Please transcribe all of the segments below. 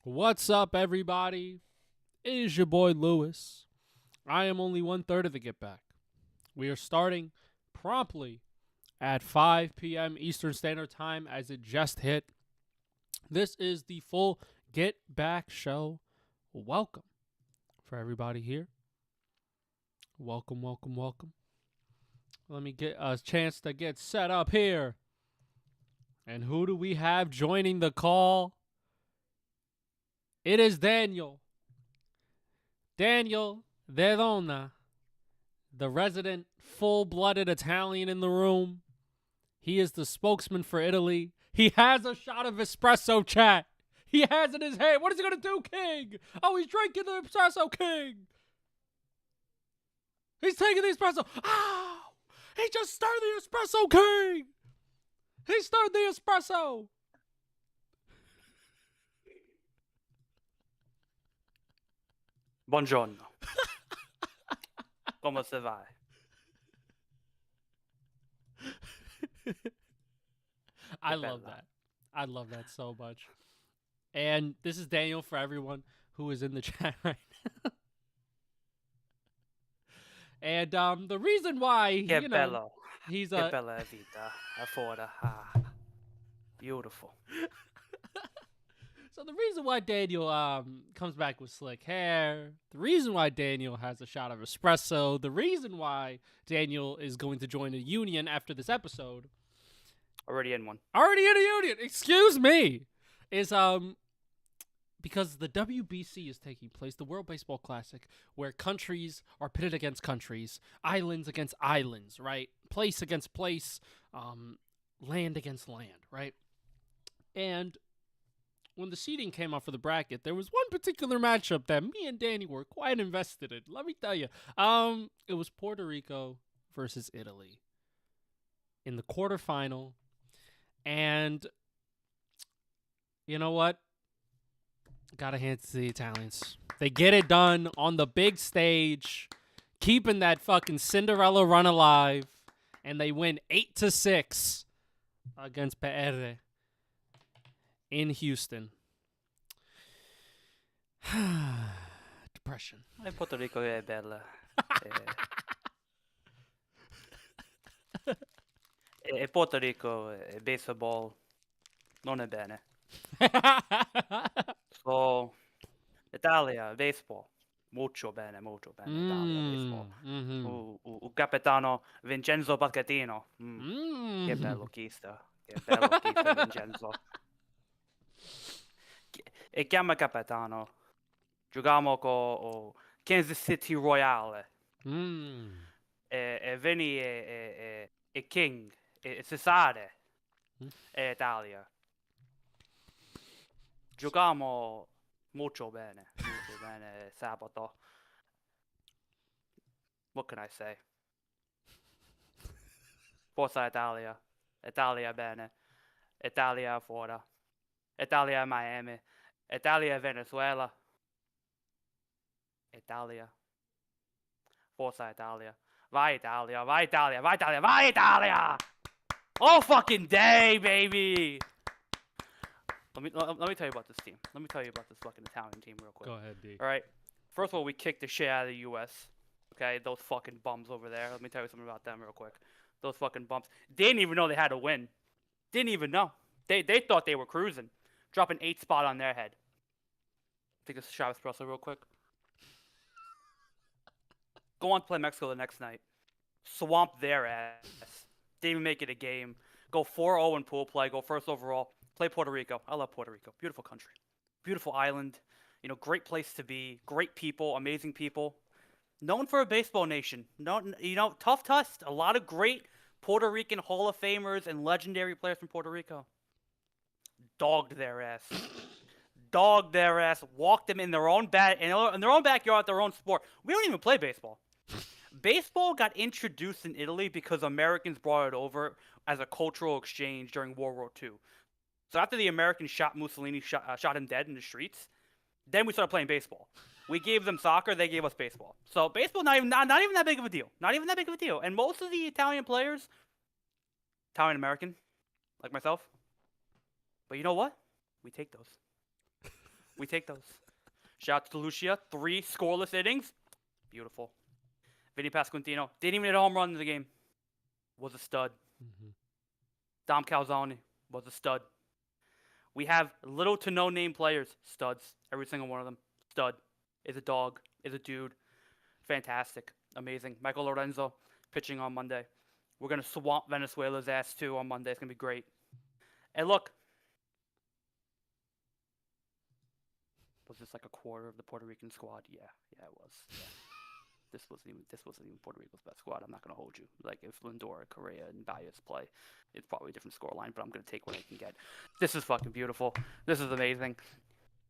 What's up, everybody? It is your boy Lewis. I am only 1/3 of the Get Back. We are starting promptly at 5 p.m. Eastern Standard Time as it just hit. This is the full Get Back show. Welcome for everybody here. Welcome. Let me get a chance to get set up here. And who do we have joining the call? It is Daniel. Daniel Verona, the resident full-blooded Italian in the room. He is the spokesman for Italy. He has a shot of espresso, chat. He has it in his hand. What is he going to do, King? Oh, he's drinking the espresso, King. He's taking the espresso. Oh, he just stirred the espresso, King. He stirred the espresso. Buongiorno. Come se va? I love that. I love that so much. And this is Daniel for everyone who is in the chat right now. And the reason why, Che bello. he's Che bella vita. Afuera. Beautiful. So the reason why Daniel comes back with slick hair, the reason why Daniel has a shot of espresso, the reason why Daniel is going to join a union after this episode. Already in one. Already in a union, excuse me, is because the WBC is taking place, the World Baseball Classic, where countries are pitted against countries, islands against islands, right? Place against place, land against land, right? And when the seeding came out for the bracket, there was one particular matchup that me and Danny were quite invested in. Let me tell you. It was Puerto Rico versus Italy in the quarterfinal. And you know what? Gotta hand it to the Italians. They get it done on the big stage, keeping that fucking Cinderella run alive. And they win 8-6 against PR in Houston. Depression. Puerto Rico è bella. E Puerto Rico è baseball non è bene. So, Italia, baseball. Molto bene, Italia, baseball. Mm-hmm. Il capitano Vincenzo Pacchettino. Che bello chista. Vincenzo. E chiama capitano. Giochiamo con Kansas City Royale. E Vinny e King. E Cesare. E Italia. Giochiamo molto bene sabato. What can I say? Forza Italia. Italia bene. Italia fuori. Italia Miami. Italia Venezuela. Italia. Forza Italia. Vai Italia. Vai Italia. Vai Italia. Vai Italia! All fucking day, baby! Let me tell you about this team. Let me tell you about this fucking Italian team real quick. Go ahead, D. All right. First of all, we kicked the shit out of the U.S. Okay, those fucking bums over there. Let me tell you something about them real quick. Those fucking bums. They didn't even know they had to win. Didn't even know. They thought they were cruising. Dropping 8 spot on their head. Take a shot of espresso real quick. Go on to play Mexico the next night. Swamp their ass. Didn't even make it a game. Go 4-0 in pool play. Go first overall. Play Puerto Rico. I love Puerto Rico. Beautiful country. Beautiful island. You know, great place to be. Great people. Amazing people. Known for a baseball nation. Tough test. A lot of great Puerto Rican Hall of Famers and legendary players from Puerto Rico. Dogged their ass. Walked them in their own backyard, their own sport. We don't even play baseball. Baseball got introduced in Italy because Americans brought it over as a cultural exchange during World War II. So after the Americans shot Mussolini, shot him dead in the streets, then we started playing baseball. We gave them soccer, they gave us baseball. So baseball not even that big of a deal. Not even that big of a deal. And most of the Italian players, Italian American, like myself. But you know what? We take those. We take those. Shout out to Lucia. 3 scoreless innings. Beautiful. Vinny Pasquantino didn't even hit a home run in the game. Was a stud. Mm-hmm. Dom Calzone was a stud. We have little to no name players. Studs. Every single one of them. Stud. Is a dog. Is a dude. Fantastic. Amazing. Michael Lorenzo pitching on Monday. We're going to swamp Venezuela's ass too on Monday. It's going to be great. And look. Was this like a quarter of the Puerto Rican squad? Yeah, it was. Yeah. This wasn't even Puerto Rico's best squad. I'm not gonna hold you. Like if Lindor, Correa, and Baez play, it's probably a different scoreline. But I'm gonna take what I can get. This is fucking beautiful. This is amazing.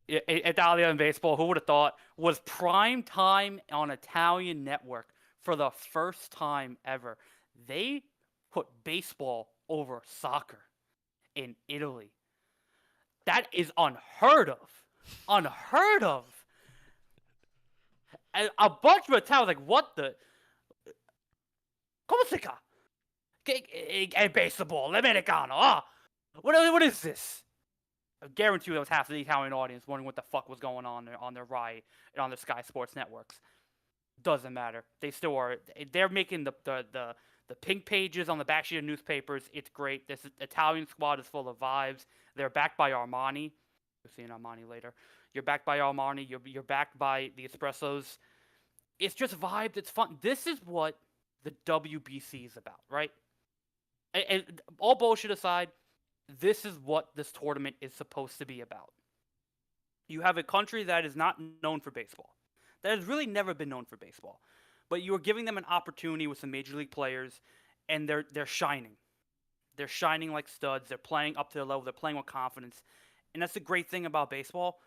Italia in baseball. Who would have thought was prime time on Italian network for the first time ever? They put baseball over soccer in Italy. That is unheard of. Unheard of. And a bunch of Italians like, what the? Come si fa? Che baseball, l'americano. Ah, what is this? I guarantee you that was half of the Italian audience wondering what the fuck was going on their Rai and on their Sky Sports networks. Doesn't matter. They still are. They're making the pink pages on the back sheet of newspapers. It's great. This Italian squad is full of vibes. They're backed by Armani. You'll see an Armani later. You're backed by Armani. You're backed by the Espressos. It's just vibes. It's fun. This is what the WBC is about, right? And all bullshit aside, this is what this tournament is supposed to be about. You have a country that is not known for baseball. That has really never been known for baseball. But you are giving them an opportunity with some major league players, and they're shining. They're shining like studs. They're playing up to their level. They're playing with confidence. And that's the great thing about baseball.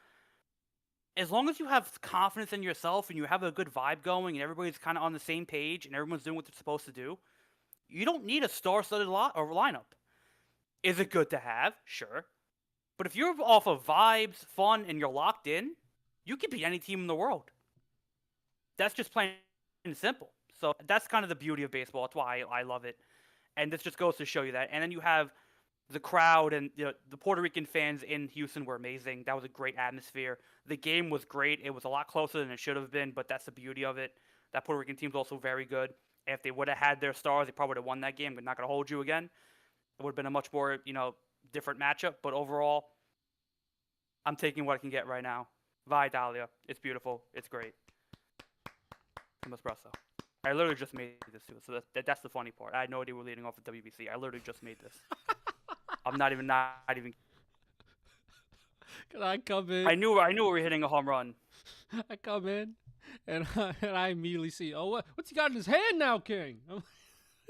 As long as you have confidence in yourself and you have a good vibe going and everybody's kind of on the same page and everyone's doing what they're supposed to do, you don't need a star-studded lineup. Is it good to have? Sure. But if you're off of vibes, fun, and you're locked in, you can beat any team in the world. That's just plain and simple. So that's kind of the beauty of baseball. That's why I love it. And this just goes to show you that. And then you have the crowd and the Puerto Rican fans in Houston were amazing. That was a great atmosphere. The game was great. It was a lot closer than it should have been, but that's the beauty of it. That Puerto Rican team's also very good. And if they would have had their stars, they probably would have won that game. I'm not going to hold you again. It would have been a much more, different matchup. But overall, I'm taking what I can get right now. Va Italia. It's beautiful. It's great. Some espresso. I literally just made this too. So that's the funny part. I had no idea we're leading off with WBC. I literally just made this. I'm not even. Can I come in? I knew we were hitting a home run. I come in, and I immediately see, what's he got in his hand now, King? What's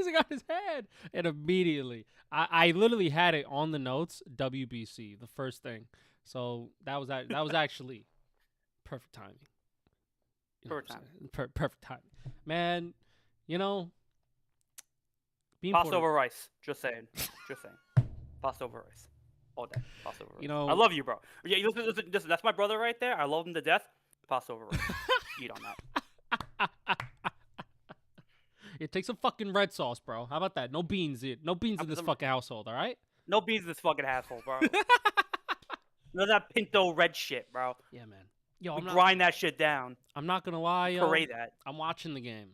he got in his hand? And immediately, I literally had it on the notes, WBC, the first thing. So that was actually perfect timing. Perfect timing. Perfect timing. Man, pasta over rice. Just saying. Pasta over rice. All day. Pasta over rice. I love you, bro. Yeah, listen, that's my brother right there. I love him to death. Pasta over rice. Eat on that. It takes some fucking red sauce, bro. How about that? No beans. No beans in this fucking household, all right? No beans in this fucking household, bro. None of that pinto red shit, bro. Yeah, man. Yo, grind that shit down. I'm not gonna lie, yo. Parade that. I'm watching the game,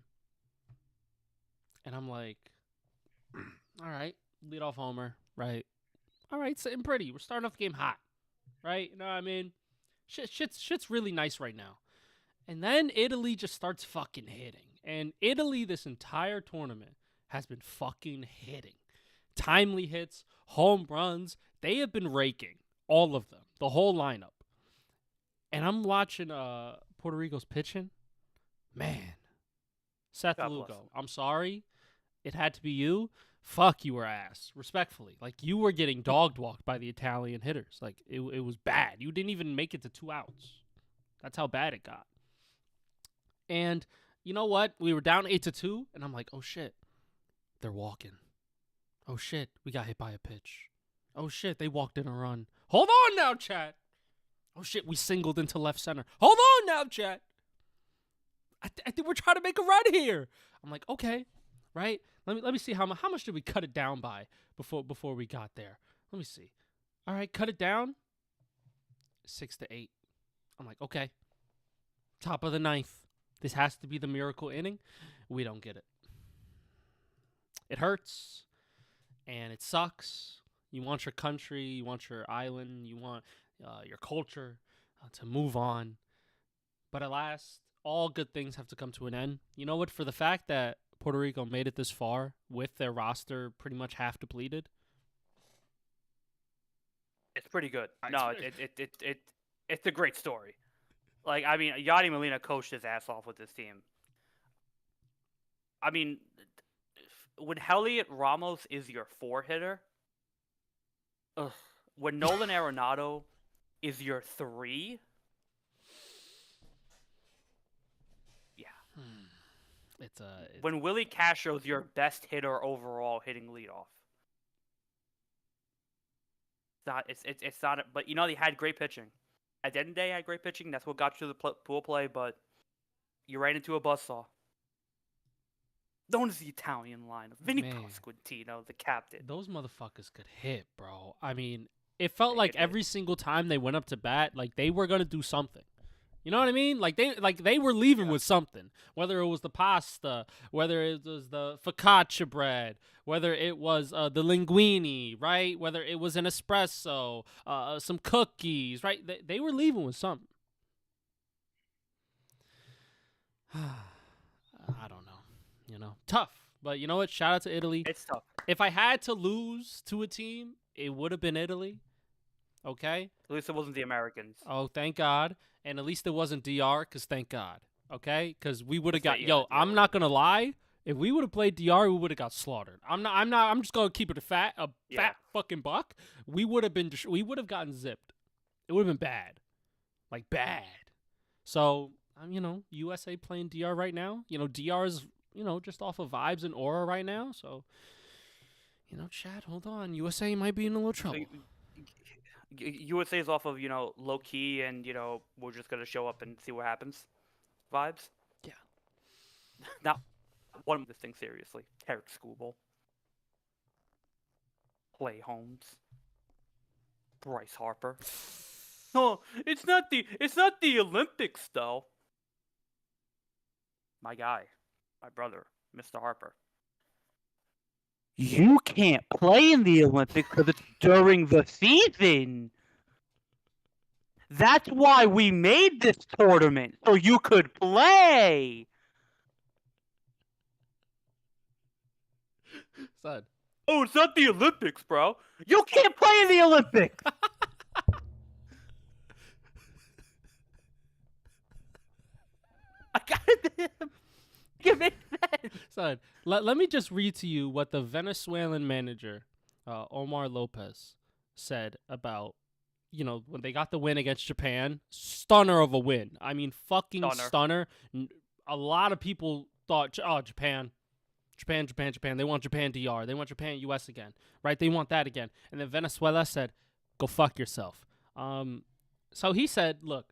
and I'm like, all right, lead off homer, right? All right, sitting pretty. We're starting off the game hot, right? You know what I mean? Shit's really nice right now. And then Italy just starts fucking hitting. And Italy, this entire tournament, has been fucking hitting. Timely hits, home runs. They have been raking. All of them. The whole lineup. And I'm watching Puerto Rico's pitching. Man. Seth Lugo, I'm sorry. It had to be you. Fuck, you were ass. Respectfully. Like, you were getting dog-walked by the Italian hitters. Like, it was bad. You didn't even make it to 2 outs. That's how bad it got. And you know what? We were down 8-2, and I'm like, oh, shit. They're walking. Oh, shit. We got hit by a pitch. Oh, shit. They walked in a run. Hold on now, chat. Oh, shit. We singled into left center. Hold on now, chat. I think we're trying to make a run here. I'm like, okay. Right? Let me see how much did we cut it down by before we got there. Let me see. All right, cut it down. 6-8. I'm like, okay, top of the ninth. This has to be the miracle inning. We don't get it. It hurts, and it sucks. You want your country, you want your island, you want your culture to move on. But alas, all good things have to come to an end. You know what? For the fact that Puerto Rico made it this far with their roster pretty much half depleted, It's pretty good. It's No, pretty- it's a great story. Like, I mean, Yadi Molina coached his ass off with this team. I mean, when Heliot Ramos is your 4-hitter, when Nolan Arenado is your 3, yeah. it's When Willie Castro's your best hitter overall hitting leadoff. It's not. But you know, they had great pitching. At the end of the day, they had great pitching. That's what got you to the pool play. But you ran into a buzzsaw. Known as the Italian line of Vinny Man. Pasquantino, the captain. those motherfuckers could hit, bro. I mean, it felt They like could hit. every single time they went up to bat, like they were gonna do something. You know what I mean? Like they were leaving with something. Whether it was the pasta, whether it was the focaccia bread, whether it was the linguine, right? Whether it was an espresso, some cookies, right? They were leaving with something. I don't know. You know, tough. But you know what? Shout out to Italy. It's tough. If I had to lose to a team, it would have been Italy. Okay? At least it wasn't the Americans. Oh, thank God. And at least it wasn't DR, because thank God. Okay? Because we would have got... Yeah, Yo, DR. I'm not going to lie. If we would have played DR, we would have got slaughtered. I'm just going to keep it a fat fucking buck. We would have gotten zipped. It would have been bad. Like, bad. So, you know, USA playing DR right now. You know, DR is... You know, just off of vibes and aura right now. So, you know, Chad, hold on. USA might be in a little trouble. USA is off of, you know, low key and, you know, we're just going to show up and see what happens vibes. Yeah. Now, one of this thing seriously. Eric Skubal. Clay Holmes. Bryce Harper. No, it's not the Olympics though. My guy. My brother, Mr. Harper. You can't play in the Olympics because it's during the season. That's why we made this tournament, so you could play. Son. Oh, it's not the Olympics, bro. You can't play in the Olympics. I got it. It makes sense. Son, let me just read to you what the Venezuelan manager, Omar Lopez, said about, you know, when they got the win against Japan. Stunner of a win. I mean, fucking stunner. A lot of people thought, oh, Japan. They want Japan DR. They want Japan US again, right? They want that again. And then Venezuela said, go fuck yourself. So he said, look,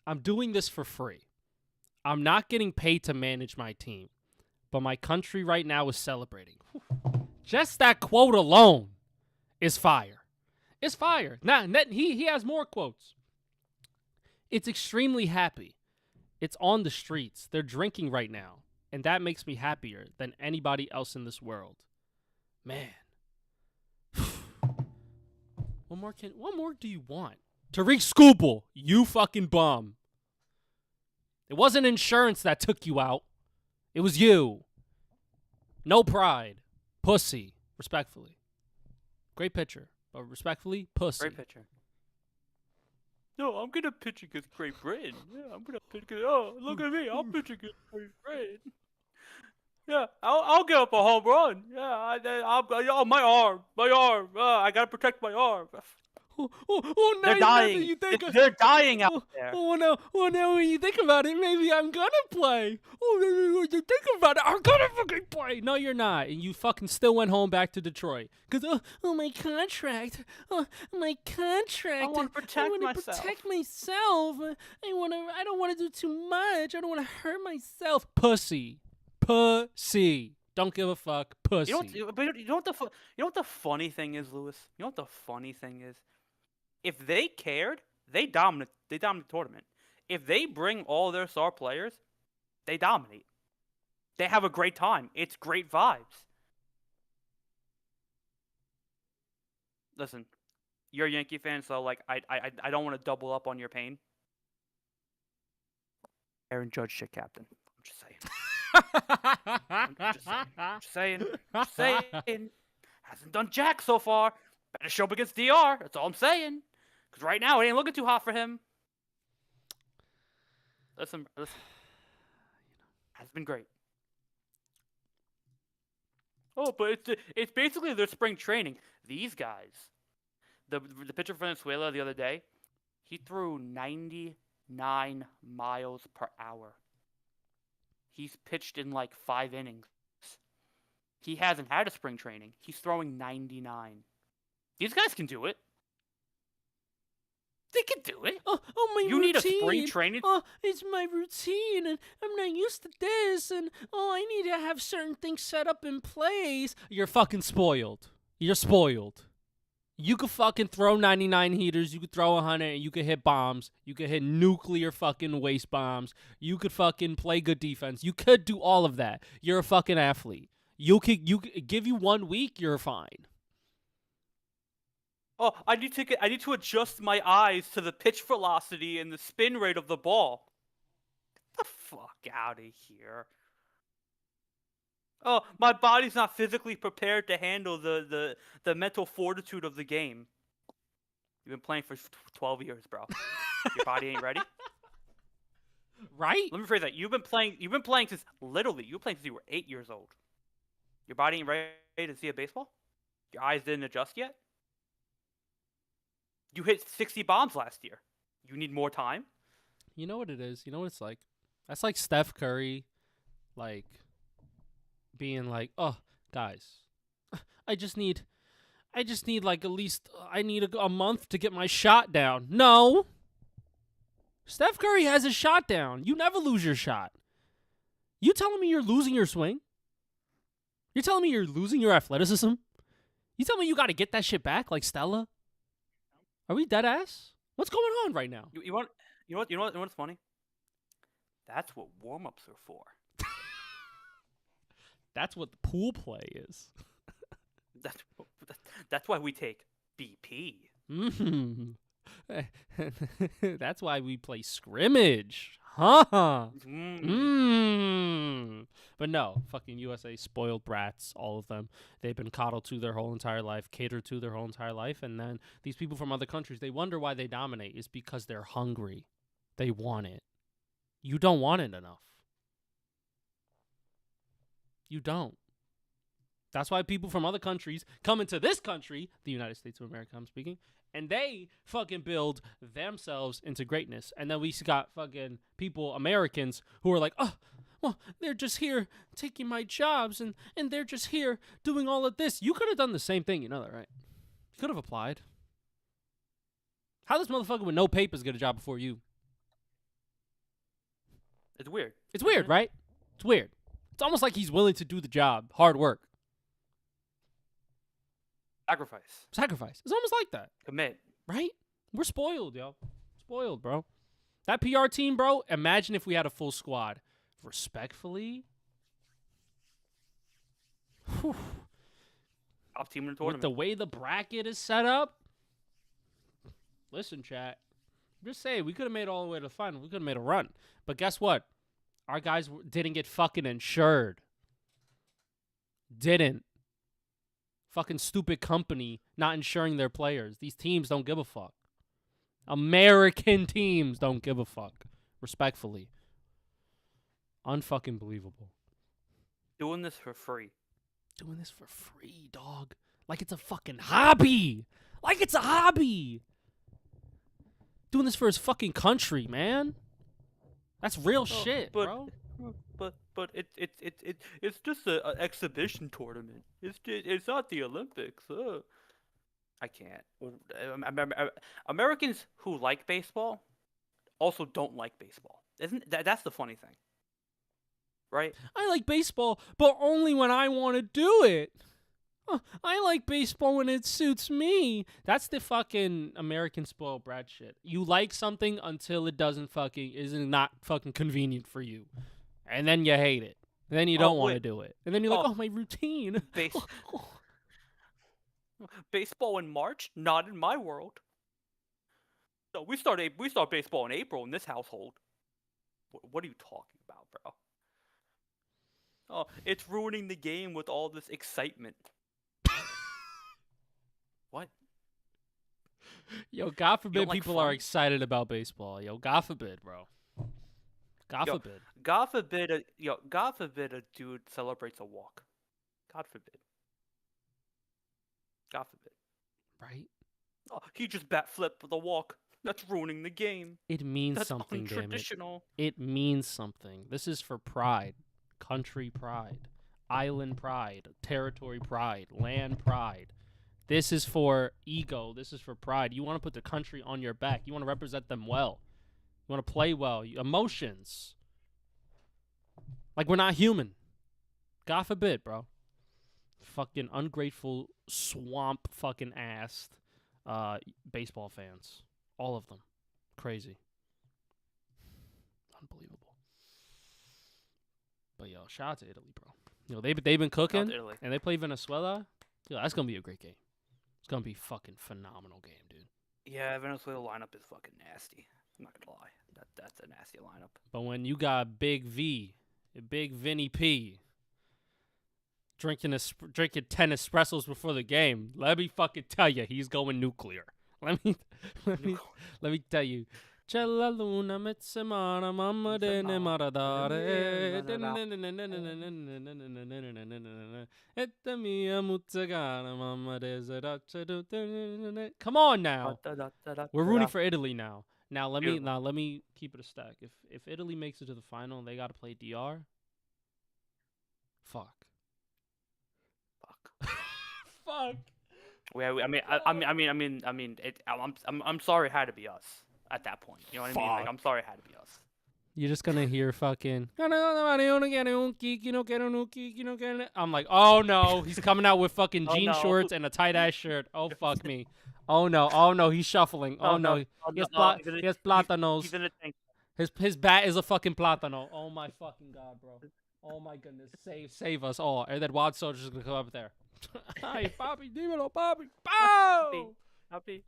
I'm doing this for free. I'm not getting paid to manage my team, but my country right now is celebrating. Just that quote alone is fire. It's fire. Now, he has more quotes. It's extremely happy. It's on the streets. They're drinking right now, and that makes me happier than anybody else in this world. Man. What more do you want? Tariq Skubal, you fucking bum. It wasn't insurance that took you out. It was you. No pride. Pussy. Respectfully. Great pitcher. But respectfully, pussy. Great pitcher. No, I'm going to pitch against Great Britain. Yeah, I'm going to pitch against... Oh, look at me. I'm pitching against Great Britain. Yeah, I'll get up a home run. Yeah, my arm. I got to protect my arm. They're dying. They're dying out there. Now when you think about it, maybe I'm gonna play. When you think about it, I'm gonna fucking play. No, you're not, and you fucking still went home back to Detroit because my contract. My contract. I want to protect myself. I don't want to do too much. I don't want to hurt myself. Pussy. Don't give a fuck. Pussy. You know what the funny thing is, Lewis? You know what the funny thing is? If they cared, they dominate the tournament. If they bring all their star players, they dominate. They have a great time. It's great vibes. Listen, you're a Yankee fan, so like I don't want to double up on your pain. Aaron Judge shit captain. I'm just saying. I'm just saying. Just saying. Just saying. Hasn't done jack so far. Better show up against DR. That's all I'm saying. Because right now it ain't looking too hot for him. Listen. Has been great. Oh, but it's basically their spring training. These guys, the pitcher for Venezuela the other day, he threw 99 miles per hour. He's pitched in like 5 innings. He hasn't had a spring training. He's throwing 99. These guys can do it. They can do it. Oh, my you routine. Need a spring training. Oh, it's my routine, and I'm not used to this, and I need to have certain things set up in place. You're fucking spoiled. You're spoiled. You could fucking throw 99 heaters. You could throw 100, and you could hit bombs. You could hit nuclear fucking waste bombs. You could fucking play good defense. You could do all of that. You're a fucking athlete. You could give you 1 week, you're fine. Oh, I need to adjust my eyes to the pitch velocity and the spin rate of the ball. Get the fuck out of here. Oh, my body's not physically prepared to handle the mental fortitude of the game. You've been playing for 12 years, bro. Your body ain't ready? Right? Let me phrase that. You've been playing since you were 8 years old. Your body ain't ready to see a baseball? Your eyes didn't adjust yet? You hit 60 bombs last year. You need more time? You know what it is? You know what it's like? That's like Steph Curry, like, being like, oh, guys, I just need like at least, I need a month to get my shot down. No. Steph Curry has his shot down. You never lose your shot. You telling me you're losing your swing? You're telling me you're losing your athleticism? You telling me you got to get that shit back like Stella? Are we dead ass? What's going on right now? You know what's funny? That's what warm-ups are for. That's what the pool play is. That's why we take BP. That's why we play scrimmage. Huh? But no, fucking USA spoiled brats, all of them. They've been coddled to their whole entire life, catered to their whole entire life, and then these people from other countries, they wonder why they dominate. It's because they're hungry. They want it. You don't want it enough. You don't. That's why people from other countries come into this country, the United States of America, I'm speaking, and they fucking build themselves into greatness. And then we got fucking people, Americans, who are like, oh, well, they're just here taking my jobs, and they're just here doing all of this. You could have done the same thing, you know that, right? You could have applied. How this motherfucker with no papers get a job before you? It's weird. It's weird, right? It's weird. It's almost like he's willing to do the job, hard work. Sacrifice. It's almost like that. Commit. Right? We're spoiled, yo. Spoiled, bro. That PR team, bro, imagine if we had a full squad. Respectfully. Whew. Top team in the tournament. With the way the bracket is set up. Listen, chat. I'm just saying, we could have made it all the way to the final. We could have made a run. But guess what? Our guys didn't get fucking insured. Didn't. Fucking stupid company not insuring their players. These teams don't give a fuck. American teams don't give a fuck. Respectfully. Unfucking believable. Doing this for free. Doing this for free, dog. Like it's a fucking hobby. Like it's a hobby. Doing this for his fucking country, man. That's real shit, bro. But it's just an exhibition tournament. It's not the Olympics. I can't. Americans who like baseball also don't like baseball. Isn't that's the funny thing, right? I like baseball, but only when I want to do it. Oh, I like baseball when it suits me. That's the fucking American spoiled brat shit. You like something until it isn't not fucking convenient for you. And then you hate it. And then you don't want to wait. do it. And then you're like, Oh, oh, my routine. base baseball in March? Not in my world. No, we start baseball in April in this household. What are you talking about, bro? Oh, it's ruining the game with all this excitement. What? Yo, God forbid like people are fun? excited about baseball. Yo, God forbid, bro. God Yo, forbid. God forbid a dude celebrates a walk. God forbid. God forbid. Right? Oh, he just bat flipped the walk. That's ruining the game. It means That's something, damn it. untraditional. It means something. This is for pride. Country pride. Island pride. Territory pride. Land pride. This is for ego. This is for pride. You want to put the country on your back. You want to represent them well. You want to play well. Emotions. Like we're not human. God forbid, bro. Fucking ungrateful swamp fucking ass baseball fans. All of them. Crazy. Unbelievable. But yo, shout out to Italy, bro. You know, they've been Shout out cooking to Italy. and they play Venezuela. Yo, that's gonna be a great game. It's gonna be fucking phenomenal game, dude. Yeah, Venezuela lineup is fucking nasty. I'm not gonna lie. That's a nasty lineup. But when you got Big V, Big Vinny P, drinking 10 espressos before the game, let me fucking tell you, he's going nuclear. Let me tell you. C'è la luna mezz'emana, mamma dene maradare. Etta mia muzzagana, mamma desidera. Come on now. We're rooting for Italy now. Now let me keep it a stack. If Italy makes it to the final and they got to play DR, fuck. Fuck. I'm sorry it had to be us at that point. You know what I mean? Like, I'm sorry it had to be us. You're just gonna hear fucking. I'm like, oh no, he's coming out with fucking jean shorts and a tight ass shirt. Oh fuck me. Oh no, he's shuffling. Oh no, he has plátanos. He's in a tank. His bat is a fucking plátano. Oh my fucking god, bro. Oh my goodness, save us all. And then Wild Soldier's gonna come up there. Hi, Papi, dímelo, Papi. Pow! Papi.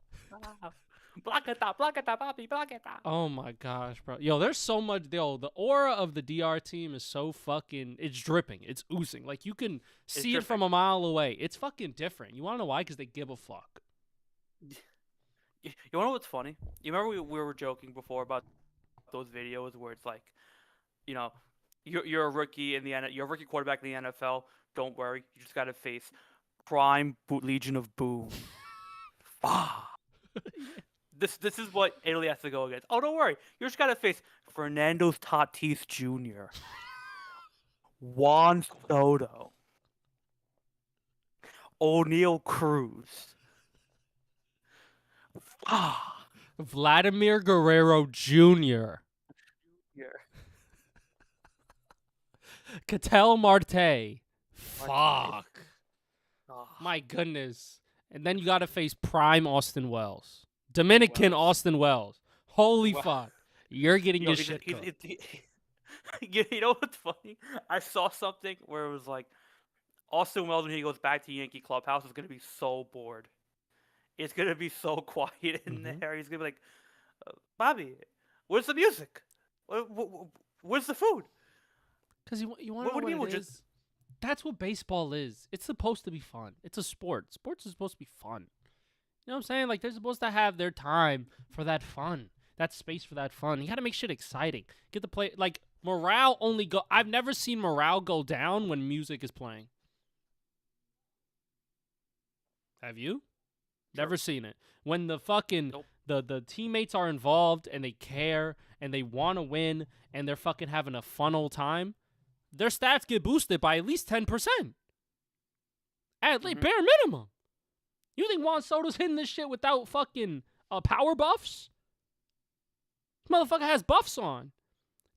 Plaqueta, papi, plaqueta. Oh my gosh, bro. Yo, there's so much. Yo, the aura of the DR team is so fucking. It's dripping. It's oozing. Like you can see it from a mile away. It's fucking different. You wanna know why? Because they give a fuck. You know what's funny? You remember we were joking before about those videos where it's like, you know, you're a rookie in the you're a rookie quarterback in the NFL. Don't worry, you just gotta face prime Legion of Boom. This is what Italy has to go against. Oh, don't worry, you just gotta face Fernando Tatis Jr., Juan Soto, O'Neal Cruz, Vladimir Guerrero Jr. Ketel Marte. Fuck. My goodness. And then you got to face prime Austin Wells. Dominican Austin Wells. Holy fuck. You're getting your shit cooked. You know what's funny? I saw something where it was like, Austin Wells, when he goes back to Yankee Clubhouse, is going to be so bored. It's going to be so quiet in there. He's going to be like, Bobby, where's the music? Where's the food? Because you want to know what it is? That's what baseball is. It's supposed to be fun. It's a sport. Sports is supposed to be fun. You know what I'm saying? Like, they're supposed to have their time for that fun. That space for that fun. You got to make shit exciting. Get the play. Like, morale only go. I've never seen morale go down when music is playing. Have you? Sure. Never seen it. When the fucking the teammates are involved and they care and they want to win and they're fucking having a fun old time, their stats get boosted by at least 10%. At least bare minimum. You think Juan Soto's hitting this shit without fucking power buffs? This motherfucker has buffs on.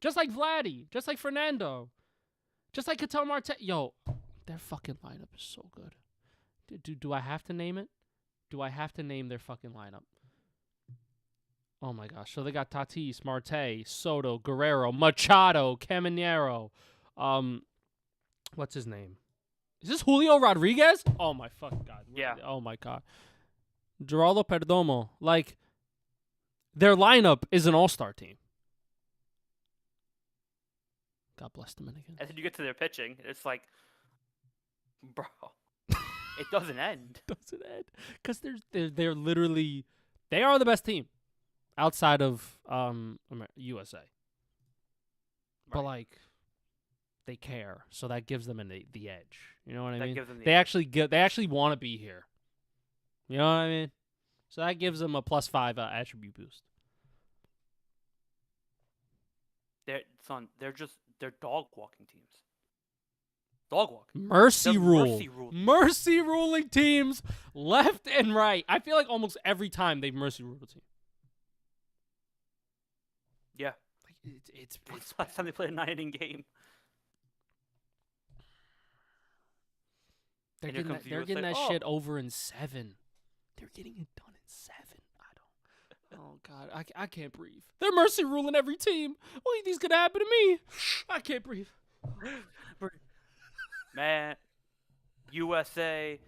Just like Vladdy. Just like Fernando. Just like Ketel Marte. Yo, their fucking lineup is so good. Do I have to name it? Do I have to name their fucking lineup? Oh my gosh. So they got Tatis, Marte, Soto, Guerrero, Machado, Caminero. What's his name? Is this Julio Rodriguez? Oh my fucking god. Yeah. Oh my god. Geraldo Perdomo. Like, their lineup is an all-star team. God bless Dominican. And then you get to their pitching, it's like, bro, it doesn't end. Doesn't end because they're literally they are the best team outside of USA. But Right. like, they care, so that gives them the edge. You know what I That mean? gives them the They edge. actually want to be here. You know what I mean? So that gives them a +5 attribute boost. They're dog walking teams. Dog walking. Mercy The rule. mercy rule. Mercy ruling teams left and right. I feel like almost every time they've mercy ruled a team. Yeah. Like it's When's the last time they played a 9-inning game? They're And here getting comes that, they're USA. getting that Oh. shit over in 7. They're getting it done in 7. I don't. Oh god, I can't breathe. They're mercy ruling every team. What do you think's gonna happen to me? I can't breathe. Man, USA,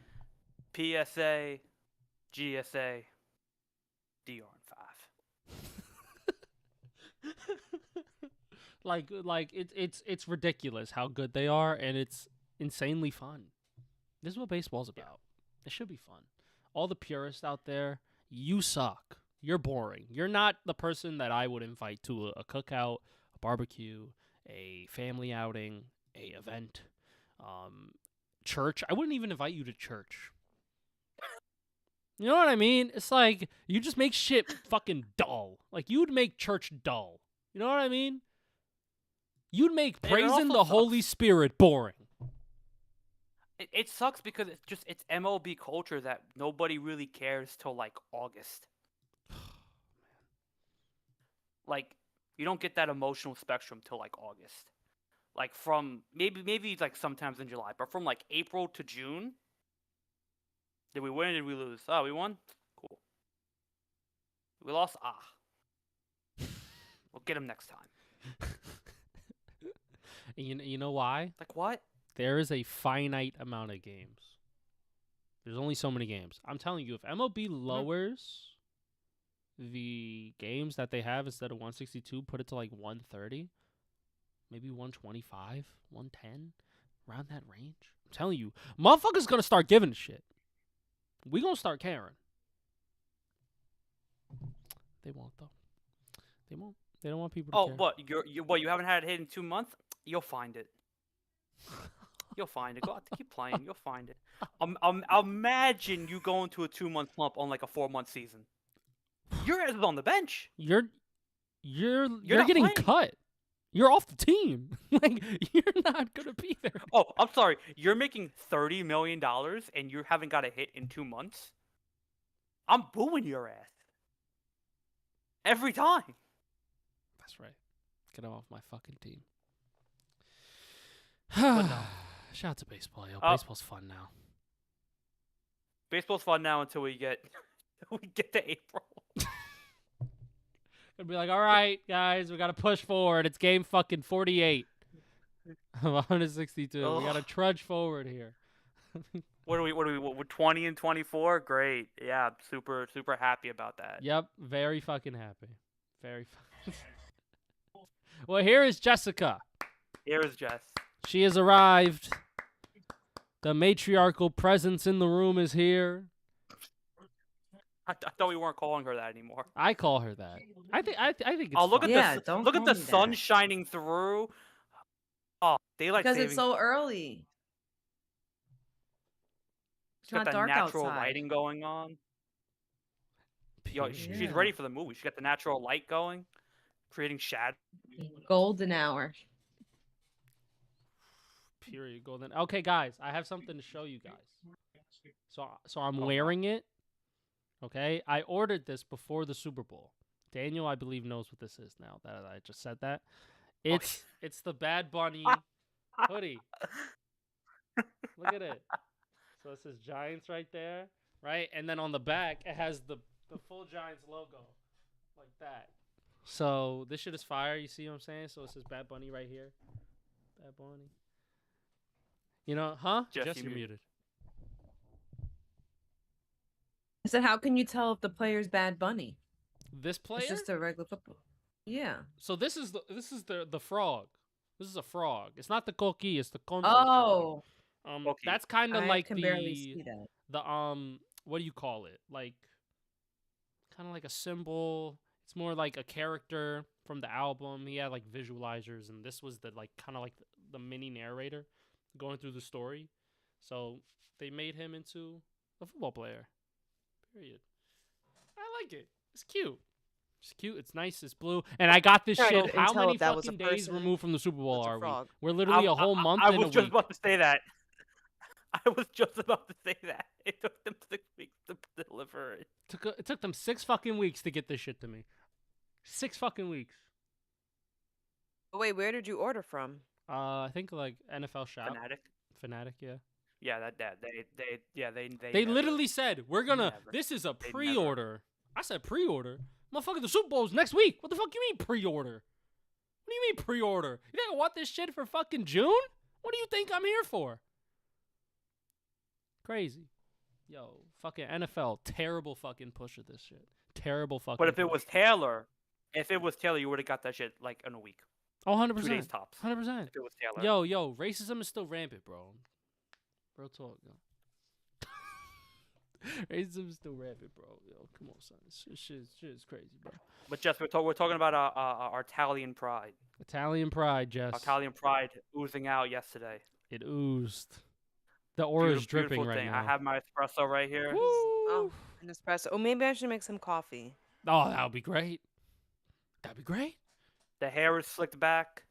PSA, GSA, DR in 5. like it's ridiculous how good they are, and it's insanely fun. This is what baseball's about. It should be fun. All the purists out there, you suck. You're boring. You're not the person that I would invite to a cookout, a barbecue, a family outing, a event, church. I wouldn't even invite you to church. You know what I mean? It's like you just make shit fucking dull. Like, you'd make church dull. You know what I mean? You'd make And it praising also the Holy sucks. Spirit boring. It sucks because it's MLB culture that nobody really cares till like August. Like, you don't get that emotional spectrum till like August. Like, from maybe like sometimes in July, but from like April to June, did we win or did we lose? Oh, we won? Cool. We lost? Ah. We'll get them next time. And you know why? Like, what? There is a finite amount of games. There's only so many games. I'm telling you, if MLB lowers the games that they have, instead of 162, put it to like 130, maybe 125, 110, around that range. I'm telling you, motherfuckers gonna start giving a shit. We gonna start caring. They won't, though. They won't. They don't want people to Oh, care. what? You haven't had it hit in 2 months? You'll find it. You'll find it. Go out, keep playing. You'll find it. Imagine you going to a 2-month slump on like a 4-month season. Your ass is on the bench. You're not getting playing. cut. You're off the team. Like, you're not gonna be there. Oh, I'm sorry. You're making $30 million and you haven't got a hit in 2 months? I'm booing your ass. Every time. That's right. Get him off my fucking team. no. Shout out to baseball, yo. Oh. Baseball's fun now. Baseball's fun now until we get to April. Gonna be like, all right, guys, we gotta push forward. It's game fucking 48 of 162. We gotta Ugh. trudge forward here. What are we? We're 20 and 24. Great. Yeah, super happy about that. Yep, very fucking happy. Very fucking. Well, here is Jessica. Here is Jess. She has arrived. The matriarchal presence in the room is here. I thought we weren't calling her that anymore. I call her that. I think it's Oh, look fun. at Yeah, the don't look at call the me sun that. shining through. Oh, daylight Because saving. it's so early. She's got not that dark natural outside. lighting going on. Yo, Period. she's Yeah. ready for the movie. She got the natural light going, creating shadow. Golden hour. Period. Golden. Okay, guys, I have something to show you guys. So I'm Oh, wearing it. Okay, I ordered this before the Super Bowl. Daniel, I believe, knows what this is now that I just said that. It's the Bad Bunny hoodie. Look at it. So it says Giants right there, right? And then on the back, it has the full Giants logo, like that. So this shit is fire. You see what I'm saying? So it says Bad Bunny right here. Bad Bunny. You know, huh? Jess, You're you muted. I said, how can you tell if the player's Bad Bunny? This player? It's just a regular football. Yeah. So this is the frog. This is a frog. It's not the coqui, it's the concha Oh, frog. Coqui. That's kind of I like can barely see that. the what do you call it? Like kind of like a symbol. It's more like a character from the album. He had like visualizers, and this was the like kind of like the mini narrator going through the story. So they made him into a football player. Period. I like it. It's cute. It's cute. It's nice. It's blue. And I got this Sorry, I shit. didn't How tell many if that was fucking a days person. removed from the Super Bowl That's a are we? frog. We're literally a whole month I in a was just week. about to say that. I was just about to say that. It took them 6 weeks to deliver it. It took them 6 fucking weeks to get this shit to me. 6 fucking weeks. Oh, wait, where did you order from? I think like NFL Shop. Fanatic. Yeah. Yeah, they They never- literally said, we're gonna, never. this is a They never. pre-order. I said pre-order? Motherfucker, the Super Bowl's next week. What the fuck you mean pre-order? What do you mean pre-order? You think I want this shit for fucking June? What do you think I'm here for? Crazy. Yo, fucking NFL, terrible fucking push of this shit. Terrible fucking But if it push. was Taylor, you would have got that shit like in a week. Oh, 100%. 2 days tops. 100%. If it was Taylor. Yo, racism is still rampant, bro. Real talk, yo. Racism is still rampant, bro. Yo, come on, son. This shit is crazy, bro. But Jess, we're talking about our Italian pride. Italian pride, Jess. Our Italian pride oozing out yesterday. It oozed. The aura is dripping Beautiful right thing. now. I have my espresso right here. Woo! Oh, an espresso. Oh, maybe I should make some coffee. Oh, that would be great. That'd be great. The hair is slicked back.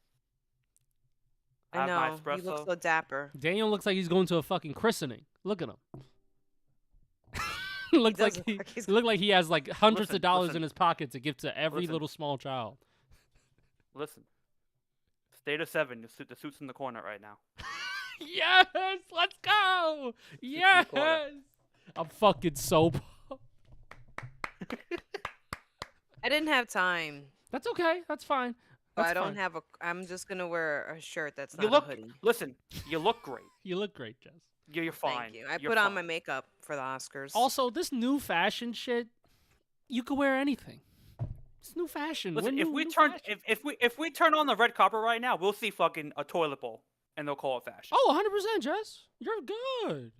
I have my know. You look espresso. so dapper. Daniel looks like he's going to a fucking christening. Look at him. looks does like look he like he's- look like he has like hundreds Listen, of dollars listen. in his pocket to give to every Listen. little small child. Listen. State of 7. The suit's in the corner right now. Yes, let's go. Yes, corner. I'm fucking so. I didn't have time. That's okay. That's fine. So That's I don't fine. have a. I'm just gonna wear a shirt that's You not look. a hoodie. Listen. You look great. You look great, Jess. You're fine. Thank you. I You're put on my fine. makeup for the Oscars. Also, this new fashion shit, you could wear anything. It's new fashion. Listen, We're if new- we new turn fashion. if we turn on the red carpet right now, we'll see fucking a toilet bowl, and they'll call it fashion. Oh, 100%, Jess. You're good.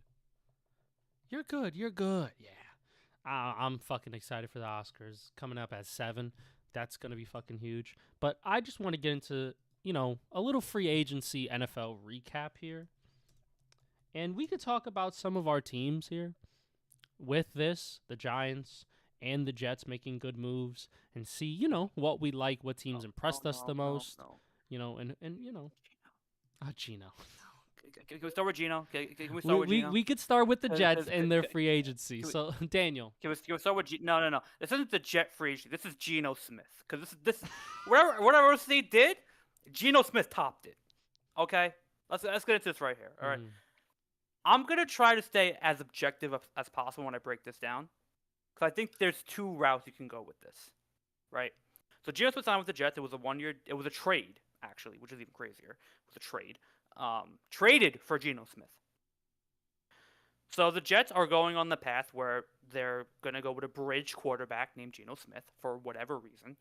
You're good. You're good. Yeah. I'm fucking excited for the Oscars coming up at 7. That's going to be fucking huge. But I just want to get into, a little free agency NFL recap here. And we could talk about some of our teams here with this, the Giants and the Jets making good moves, and see, what we like, what teams impressed us the most, and Gino. Can we start with Gino? Can we start with Gino? We could start with the Can- Jets can- and their can- free agency. can we- So, Daniel. Can we start with No. This isn't the Jet free agency. This is Geno Smith. Because this whatever State did, Geno Smith topped it. Okay, let's get into this right here. All right, Mhm. I'm gonna try to stay as objective as possible when I break this down, because I think there's 2 routes you can go with this, right? So Geno Smith signed with the Jets. It was a 1-year. It was a trade, actually, which is even crazier. It was a trade. Traded for Geno Smith. So the Jets are going on the path where they're going to go with a bridge quarterback named Geno Smith for whatever reason.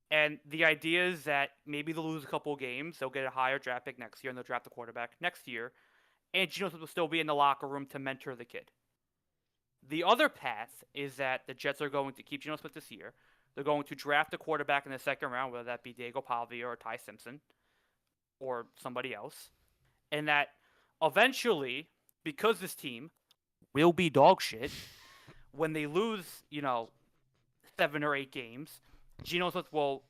And the idea is that maybe they'll lose a couple of games, they'll get a higher draft pick next year, and they'll draft the quarterback next year. And Geno Smith will still be in the locker room to mentor the kid. The other path is that the Jets are going to keep Geno Smith this year. They're going to draft a quarterback in the 2nd round, whether that be Diego Pavia or Ty Simpson or somebody else. And that eventually, because this team will be dog shit, when they lose, 7 or 8 games, Geno Smith will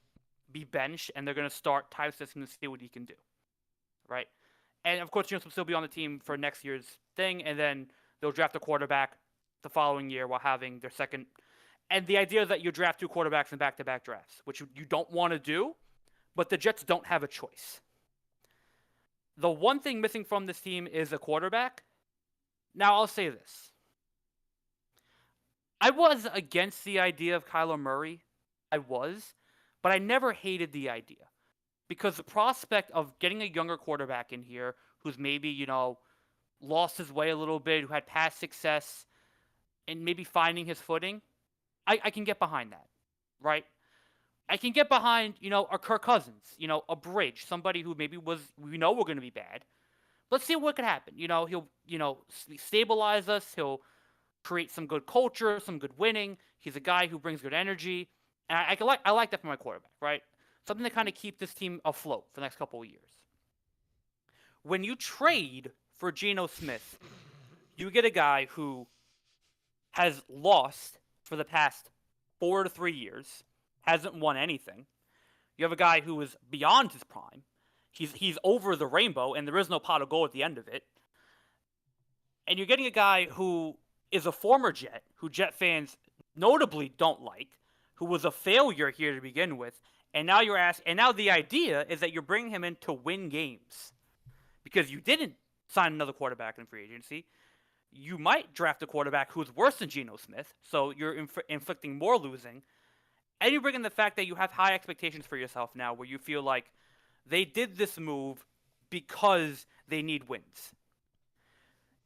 be benched, and they're going to start Ty Simpson to see what he can do, right? And, of course, Geno Smith will still be on the team for next year's thing, and then they'll draft a quarterback the following year while having their second. And the idea is that you draft 2 quarterbacks in back-to-back drafts, which you don't want to do, but the Jets don't have a choice. The one thing missing from this team is a quarterback, Now, I'll say this. I was against the idea of Kyler Murray. I was. But I never hated the idea. Because the prospect of getting a younger quarterback in here who's maybe, lost his way a little bit, who had past success, and maybe finding his footing, I can get behind that, right? I can get behind, a Kirk Cousins, a bridge, somebody who maybe we know we're going to be bad. Let's see what could happen. He'll, stabilize us. He'll create some good culture, some good winning. He's a guy who brings good energy. And I like that for my quarterback, right? Something to kind of keep this team afloat for the next couple of years. When you trade for Geno Smith, you get a guy who has lost for the past 4 to 3 years, hasn't won anything. You have a guy who is beyond his prime. He's over the rainbow, and there is no pot of gold at the end of it. And you're getting a guy who is a former Jet, who Jet fans notably don't like, who was a failure here to begin with, and now the idea is that you're bringing him in to win games. Because you didn't sign another quarterback in free agency. You might draft a quarterback who's worse than Geno Smith, so you're inflicting more losing. And you bring in the fact that you have high expectations for yourself now, where you feel like they did this move because they need wins.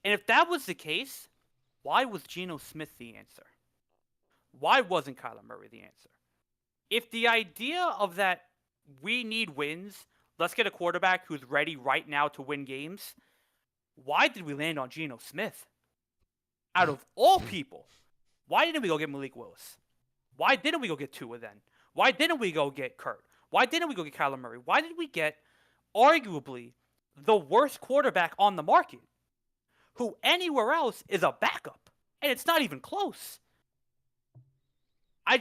And if that was the case, why was Geno Smith the answer? Why wasn't Kyler Murray the answer? If the idea of that we need wins, let's get a quarterback who's ready right now to win games, why did we land on Geno Smith? Out of all people, why didn't we go get Malik Willis? Why didn't we go get Tua then? Why didn't we go get Kurt? Why didn't we go get Kyler Murray? Why did we get arguably the worst quarterback on the market, who anywhere else is a backup, and it's not even close? I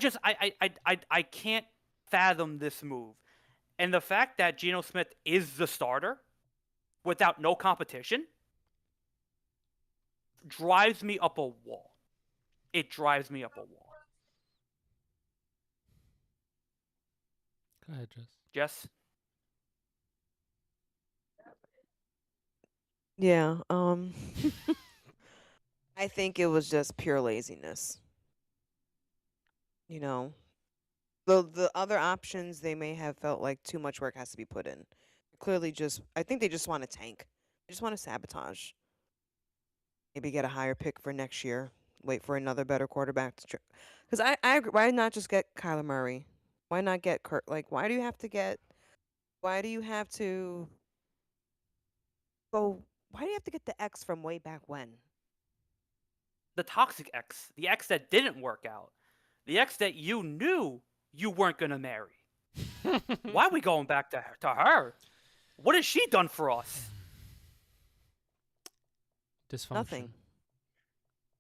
can't fathom this move. And the fact that Geno Smith is the starter without no competition drives me up a wall. It drives me up a wall. Go ahead, Jess. Jess? Yeah. I think it was just pure laziness. The other options, they may have felt like too much work has to be put in. Clearly, I think they just want to tank. They just want to sabotage. Maybe get a higher pick for next year. Wait for another better quarterback to. Because I agree. Why not just get Kyler Murray? Why not get Kurt? Like, why do you have to get? Why do you have to go? Why do you have to get the X from way back when? The toxic ex. The ex that didn't work out. The ex that you knew you weren't going to marry. Why are we going back to her? What has she done for us? Dysfunction.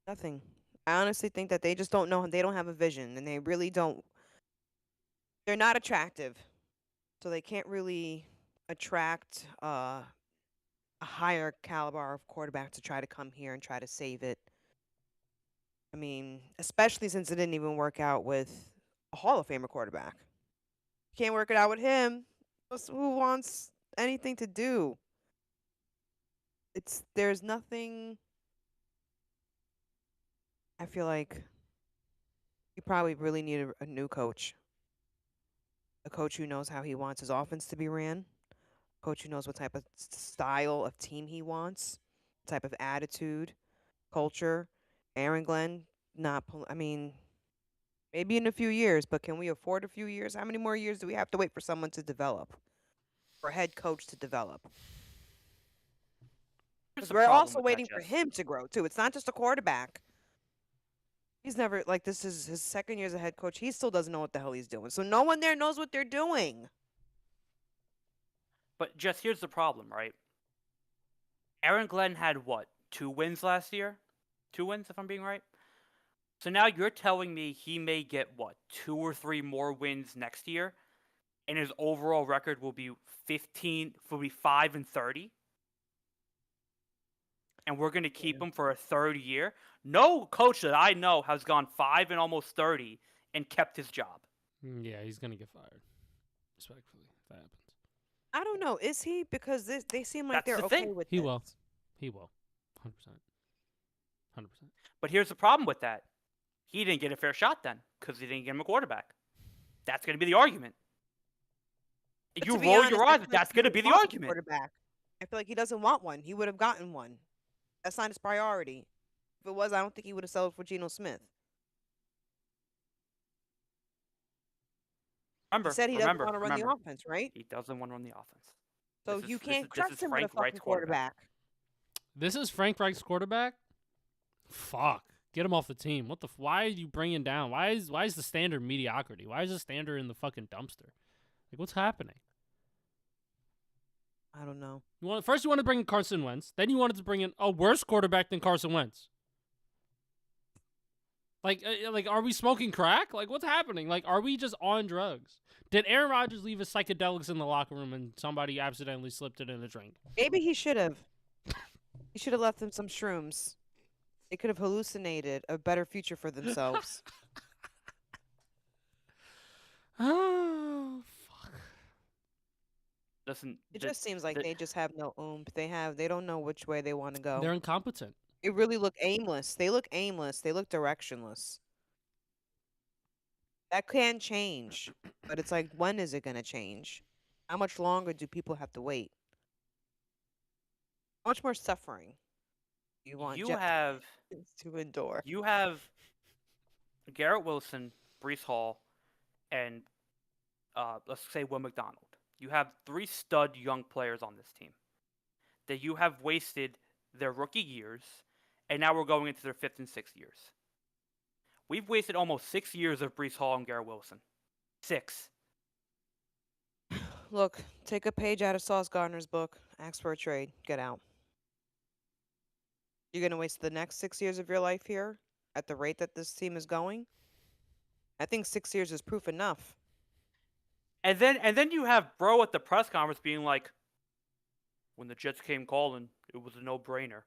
Nothing. I honestly think that they just don't know. They don't have a vision, and they really don't. They're not attractive, so they can't really attract a higher caliber of quarterback to try to come here and try to save it. I mean, especially since it didn't even work out with a Hall of Famer quarterback. Can't work it out with him. Who wants anything to do? There's nothing. I feel like you probably really need a new coach. A coach who knows how he wants his offense to be ran. A coach who knows what type of style of team he wants. Type of attitude, culture. Aaron Glenn, maybe in a few years, but can we afford a few years? How many more years do we have to wait for someone to develop? For a head coach to develop? Because we're also waiting for him to grow, too. It's not just a quarterback. He's never, this is his second year as a head coach. He still doesn't know what the hell he's doing. So no one there knows what they're doing. But Jess, here's the problem, right? Aaron Glenn had what? 2 wins last year? 2 wins, if I'm being right? So now you're telling me he may get, what, 2 or 3 more wins next year? And his overall record will be 5-30? And we're going to keep him for a 3rd year? No coach that I know has gone 5 and almost 30 and kept his job. Yeah, he's going to get fired. Respectfully, if that happens. I don't know. Is he? Because they seem like That's they're the okay thing. with He this. will. He will. 100%. 100%. But here's the problem with that. He didn't get a fair shot then because he didn't get him a quarterback. That's going to be the argument. But You to be roll honest, your I eyes, feel like that's he going to doesn't be the want a argument. quarterback. I feel like he doesn't want one. He would have gotten one. That's not his priority. If it was, I don't think he would have settled for Geno Smith. He said he doesn't want to run the offense, right? He doesn't want to run the offense. So This you is- this can't is- this trust is him with a Frank fucking Wright's quarterback. quarterback. This is Frank Reich's quarterback? Fuck. Get him off the team. What the? Why are you bringing down? Why is the standard mediocrity? Why is the standard in the fucking dumpster? Like, what's happening? I don't know. First you want to bring in Carson Wentz. Then you wanted to bring in a worse quarterback than Carson Wentz. Like, are we smoking crack? Like, what's happening? Like, are we just on drugs? Did Aaron Rodgers leave his psychedelics in the locker room and somebody accidentally slipped it in a drink? Maybe he should have. He should have left them some shrooms. They could have hallucinated a better future for themselves. Oh, fuck. Listen, It just seems like they just have no oomph. They don't know which way they want to go. They're incompetent. They really look aimless. They look aimless. They look directionless. That can change, but it's like, when is it going to change? How much longer do people have to wait? How much more suffering do you want you Jet have fans to endure? you have Garrett Wilson, Brees Hall, and let's say Will McDonald. You have 3 stud young players on this team that you have wasted their rookie years, and now we're going into their 5th and 6th years. We've wasted almost 6 years of Brees Hall and Garrett Wilson. 6. Look, take a page out of Sauce Gardner's book. Ask for a trade. Get out. You're going to waste the next 6 years of your life here at the rate that this team is going? I think 6 years is proof enough. And then you have Bro at the press conference being like, when the Jets came calling, it was a no-brainer.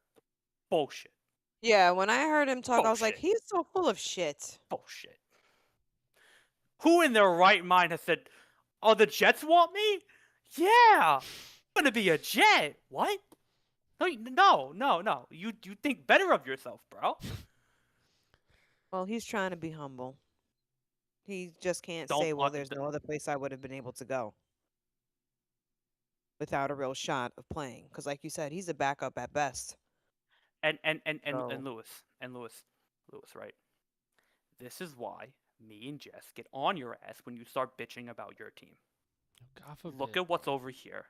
Bullshit. Yeah, when I heard him talk, I was like, Bullshit. he's so full of shit. Bullshit. Who in their right mind has said, oh, the Jets want me? Yeah. I'm going to be a Jet. What? No. You think better of yourself, bro. Well, he's trying to be humble. He just can't Don't say, well, fuck- there's no other place I would have been able to go without a real shot of playing. Because like you said, he's a backup at best. And So- Lewis, right? This is why me and Jess get on your ass when you start bitching about your team. God forbid. Look at what's over here.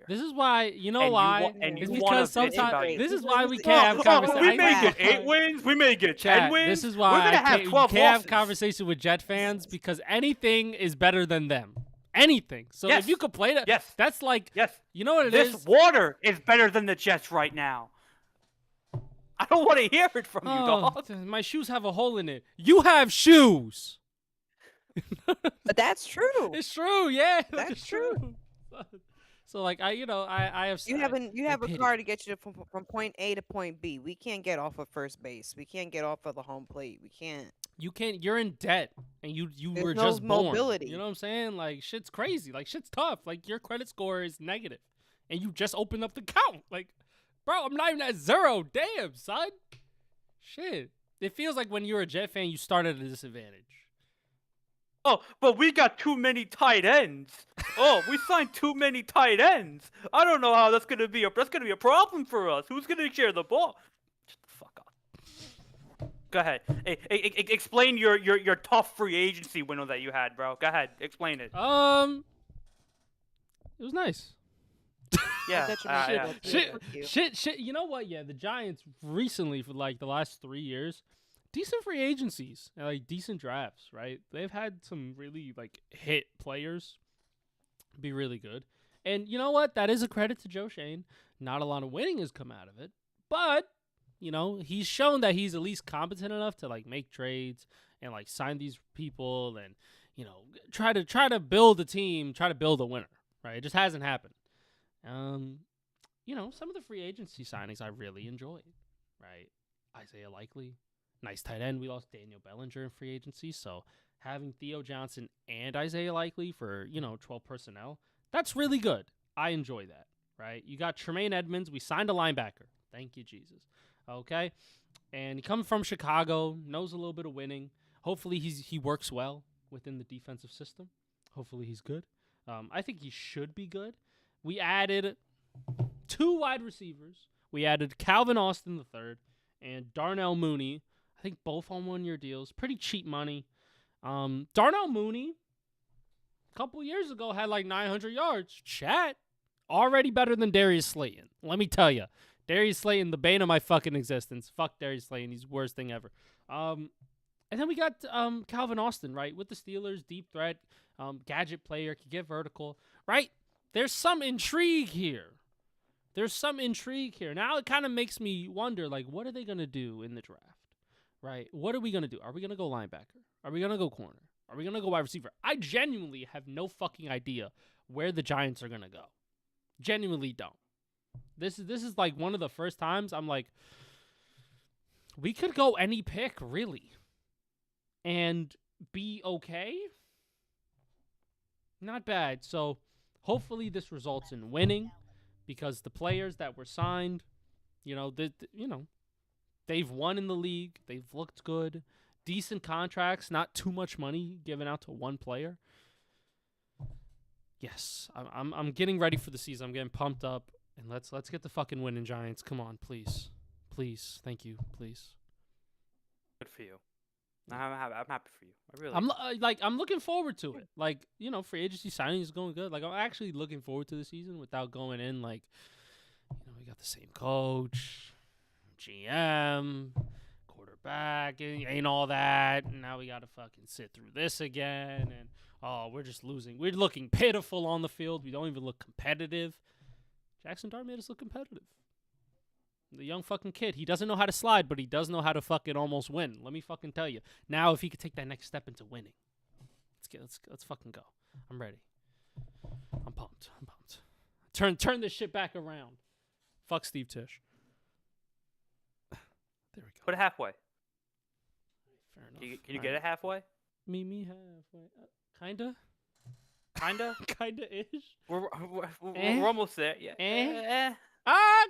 This is why, you know And you why? wa- and It's you wanna because bitch about sometimes it. this is why we Oh, can't have oh, conversations. we may get Chat. 8 wins. We may get 10 Chat, wins. this is We're why gonna I have can't, 12 you can't have losses. conversation with Jet fans because anything is better than them. Anything. So if you Yes. complain, Yes. that's like, Yes. you know what it is? This water is better than the Jets right now. I don't want to hear it from you, dog. My shoes have a hole in it. You have shoes. But that's true. It's true, yeah. That's it's true. So like I have You have a pity. car to get you from point A to point B. We can't get off of first base. We can't get off of the home plate. We can't. You can't. You're in debt, and you There's were no just born. mobility. You know what I'm saying? Like shit's crazy. Like shit's tough. Like your credit score is negative, and you just opened up the count. Like, bro, I'm not even at 0. Damn, son. Shit. It feels like when you're a Jet fan, you start at a disadvantage. Oh, but we got too many tight ends. Oh, we signed too many tight ends. I don't know how that's gonna be a problem for us. Who's gonna share the ball? Shut the fuck up. Go ahead. Explain your tough free agency window that you had, bro. Go ahead. Explain it. It was nice. Yeah. Detrimental to you. Shit. You know what? Yeah, the Giants recently, for like the last 3 years, decent free agencies, and, like decent drafts, right? They've had some really like hit players be really good. And you know what? That is a credit to Joe Shane. Not a lot of winning has come out of it, but you know, he's shown that he's at least competent enough to like make trades and like sign these people and, you know, try to build a team, try to build a winner, right? It just hasn't happened. You know, some of the free agency signings I really enjoyed, right? Isaiah Likely, nice tight end. We lost Daniel Bellinger in free agency, so having Theo Johnson and Isaiah Likely for, you know, 12 personnel, that's really good. I enjoy that, right? You got Tremaine Edmonds. We signed a linebacker. Thank you, Jesus. Okay, and he comes from Chicago, knows a little bit of winning. Hopefully, he works well within the defensive system. Hopefully, he's good. I think he should be good. We added 2 wide receivers. We added Calvin Austin III and Darnell Mooney. I think both on 1-year deals. Pretty cheap money. Darnell Mooney, a couple years ago, had like 900 yards. Chat. Already better than Darius Slayton. Let me tell you. Darius Slayton, the bane of my fucking existence. Fuck Darius Slayton. He's the worst thing ever. And then we got Calvin Austin, right? With the Steelers, deep threat, gadget player, can get vertical, right? There's some intrigue here. Now it kind of makes me wonder, like, what are they going to do in the draft, right? What are we going to do? Are we going to go linebacker? Are we going to go corner? Are we going to go wide receiver? I genuinely have no fucking idea where the Giants are going to go. Genuinely don't. This is like one of the first times I'm like, we could go any pick, really, and be okay. Not bad. So hopefully this results in winning, because the players that were signed, they've won in the league. They've looked good. Decent contracts, not too much money given out to one player. Yes, I'm getting ready for the season. I'm getting pumped up, and let's get the fucking winning, Giants. Come on, please, thank you, please. Good for you. I'm happy for you. I really. I'm looking forward to it. Like, free agency signing is going good. Like, I'm actually looking forward to the season without going in like, we got the same coach, GM, quarterback, ain't all that. And now we got to fucking sit through this again, and we're just losing. We're looking pitiful on the field. We don't even look competitive. Jackson Dart made us look competitive. The young fucking kid. He doesn't know how to slide, but he does know how to fucking almost win. Let me fucking tell you. Now, if he could take that next step into winning, let's fucking go. I'm ready. I'm pumped. Turn this shit back around. Fuck Steve Tisch. There we go. Put it halfway. Fair enough. Can you get it halfway? Me halfway. Kinda. Kinda-ish. We're almost there. Yeah.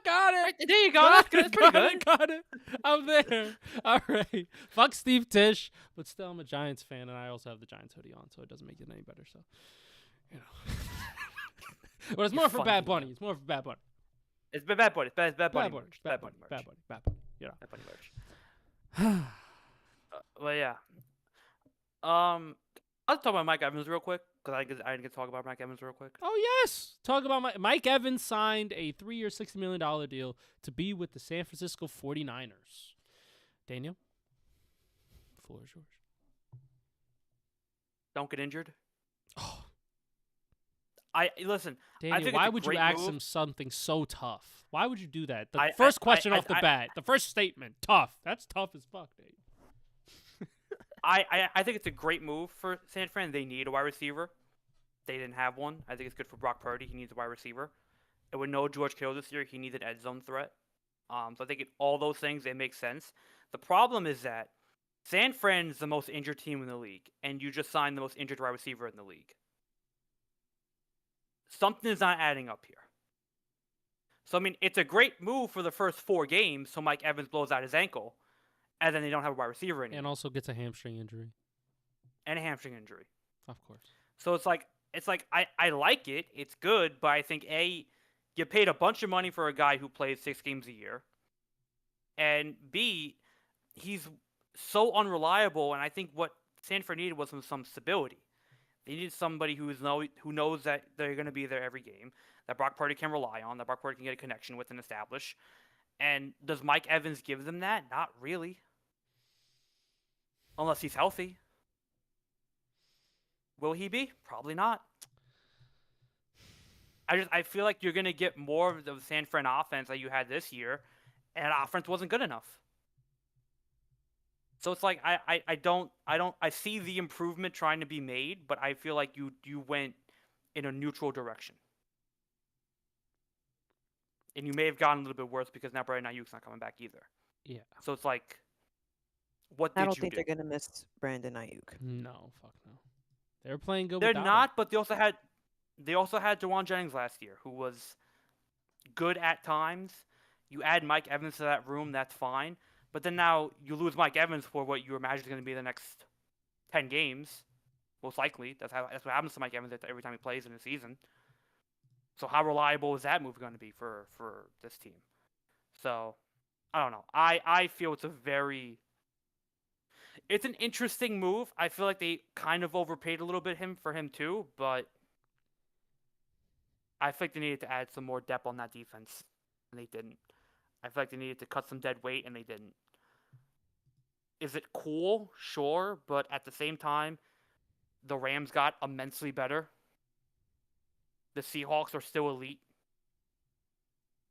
Got it. There you go. That's good. That's pretty good. Got it. I'm there. All right. Fuck Steve Tisch, but still, I'm a Giants fan, and I also have the Giants hoodie on, so it doesn't make it any better. So, but it's more for Bad Bunny. It's Bad Bunny. It's Bad Bunny. Bad Bunny. Bad Bunny. Bad Bunny merch. Well, yeah. I'll talk about Mike Evans real quick, because I didn't get to talk about Mike Evans real quick. Oh, yes. Talk about Mike Evans signed a 3-year, $60 million deal to be with the San Francisco 49ers. Daniel, the floor is yours. Don't get injured. Oh. Listen. Daniel, I think why it's a would you great ask move. him something so tough? Why would you do that? The first question off the bat, the first statement, tough. That's tough as fuck, Dave. I think it's a great move for San Fran. They need a wide receiver. They didn't have one. I think it's good for Brock Purdy. He needs a wide receiver. And with no George Kittle this year, he needs an end zone threat. So I think all those things, they make sense. The problem is that San Fran is the most injured team in the league, and you just signed the most injured wide receiver in the league. Something is not adding up here. So, I mean, it's a great move for the first 4 games, so Mike Evans blows out his ankle, and then they don't have a wide receiver anymore. And also gets a hamstring injury. And a hamstring injury. Of course. So it's like I like it. It's good, but I think you paid a bunch of money for a guy who plays 6 games a year, and B, he's so unreliable. And I think what San Fran needed was some stability. They needed somebody who knows that they're going to be there every game, that Brock Purdy can rely on, that Brock Purdy can get a connection with and establish. And does Mike Evans give them that? Not really. Unless he's healthy. Will he be? Probably not. I feel like you're going to get more of the San Fran offense that you had this year, and offense wasn't good enough. So it's like I see the improvement trying to be made, but I feel like you went in a neutral direction. And you may have gotten a little bit worse because now Brandon Ayuk's not coming back either. Yeah. So it's like, what did you do? I don't think they're gonna miss Brandon Ayuk. No, fuck no. They're playing good. They're without not, him. but they also had Jawan Jennings last year, who was good at times. You add Mike Evans to that room, that's fine. But then now you lose Mike Evans for what you imagine is going to be the next 10 games, most likely. That's what happens to Mike Evans every time he plays in a season. So how reliable is that move going to be for this team? So I don't know. I feel it's an interesting move. I feel like they kind of overpaid a little bit for him too, but I feel like they needed to add some more depth on that defense, and they didn't. I feel like they needed to cut some dead weight, and they didn't. Is it cool? Sure, but at the same time, the Rams got immensely better. The Seahawks are still elite.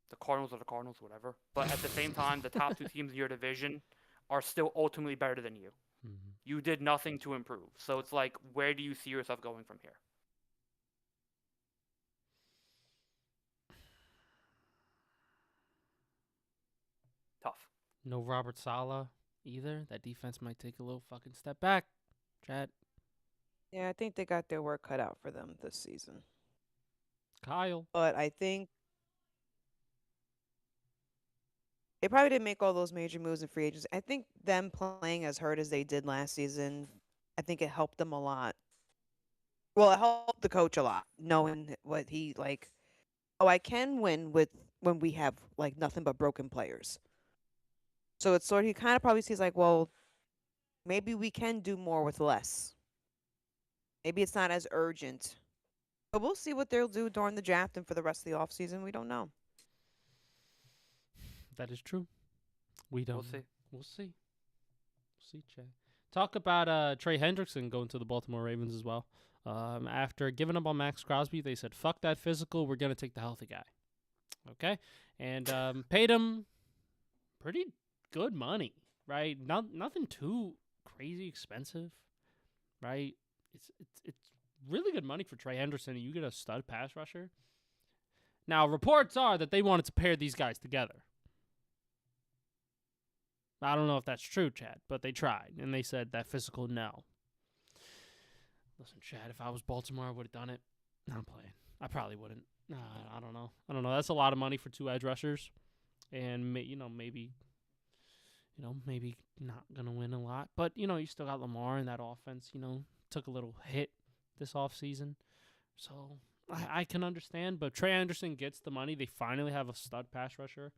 The Cardinals are the Cardinals, whatever. But at the same time, the top two teams in your division are still ultimately better than you. Mm-hmm. You did nothing to improve. So it's like, where do you see yourself going from here? Tough. No Robert Saleh either. That defense might take a little fucking step back. Chat. Yeah, I think they got their work cut out for them this season. Kyle. But I think they probably didn't make all those major moves in free agency. I think them playing as hurt as they did last season, I think it helped them a lot. Well, it helped the coach a lot, knowing what he like. Oh, I can win when we have like nothing but broken players. So it's sort of, he kind of probably sees like, well, maybe we can do more with less. Maybe it's not as urgent. But we'll see what they'll do during the draft and for the rest of the offseason. We don't know. That is true. We don't. We'll see. We'll see. We'll see, Chad. Talk about Trey Hendrickson going to the Baltimore Ravens as well. After giving up on Max Crosby, they said, fuck that physical. We're going to take the healthy guy. Okay? And paid him pretty good money, right? Nothing too crazy expensive, right? It's really good money for Trey Hendrickson, and you get a stud pass rusher. Now, reports are that they wanted to pair these guys together. I don't know if that's true, Chad, but they tried, and they said that physical, no. Listen, Chad, if I was Baltimore, I would have done it. No, I'm playing. I probably wouldn't. I don't know. That's a lot of money for two edge rushers, and maybe not gonna win a lot. But you still got Lamar in that offense. Took a little hit this offseason, so I can understand. But Trey Anderson gets the money. They finally have a stud pass rusher,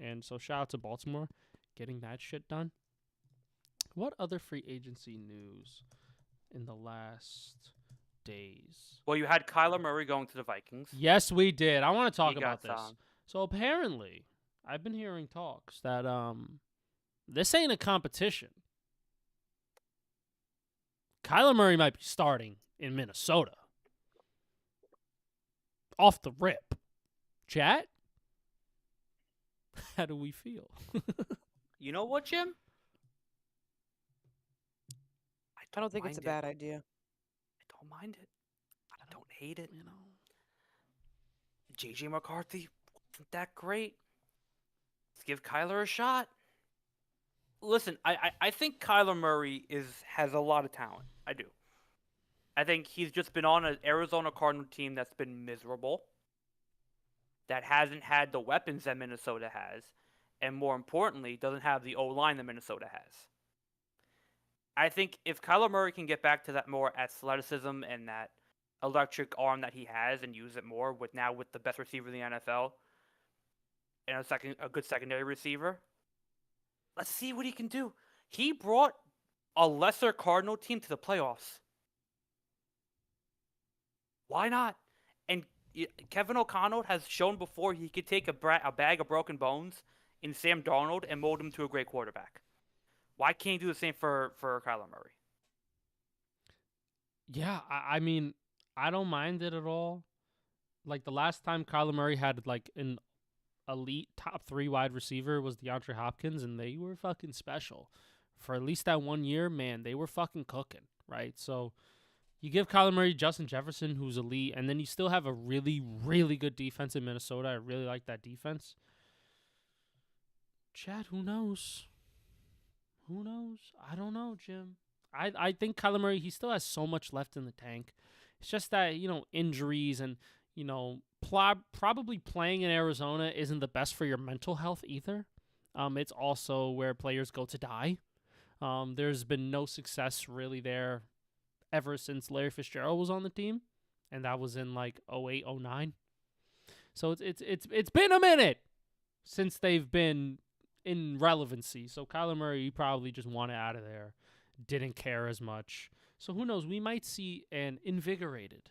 and so shout out to Baltimore getting that shit done. What other free agency news in the last days? Well, you had Kyler Murray going to the Vikings. Yes, we did. I want to talk He about got this. some. So apparently, I've been hearing talks that this ain't a competition. Kyler Murray might be starting in Minnesota. Off the rip. Chat? How do we feel? You know what, Jim? I don't think it's a mind bad it. idea. I don't mind it. I don't hate it. JJ McCarthy wasn't that great. Let's give Kyler a shot. Listen, I think Kyler Murray has a lot of talent. I do. I think he's just been on an Arizona Cardinal team that's been miserable, that hasn't had the weapons that Minnesota has, and more importantly, doesn't have the O-line that Minnesota has. I think if Kyler Murray can get back to that more athleticism and that electric arm that he has and use it more with the best receiver in the NFL and a good secondary receiver, let's see what he can do. He brought a lesser Cardinal team to the playoffs. Why not? And Kevin O'Connell has shown before he could take a bag of broken bones in Sam Darnold and mold him to a great quarterback. Why can't he do the same for Kyler Murray? Yeah, I mean, I don't mind it at all. Like, the last time Kyler Murray had, like, an elite top 3 wide receiver was DeAndre Hopkins, and they were fucking special. For at least that 1 year, man, they were fucking cooking, right? So you give Kyler Murray Justin Jefferson, who's elite, and then you still have a really, really good defense in Minnesota. I really like that defense. Chad, who knows? Who knows? I don't know, Jim. I think Kyler Murray, he still has so much left in the tank. It's just that, injuries and, probably playing in Arizona isn't the best for your mental health either. It's also where players go to die. There's been no success really there ever since Larry Fitzgerald was on the team, and that was in like 08, 09. So it's been a minute since they've been in relevancy. So Kyler Murray, he probably just wanted out of there, didn't care as much. So who knows? We might see an invigorated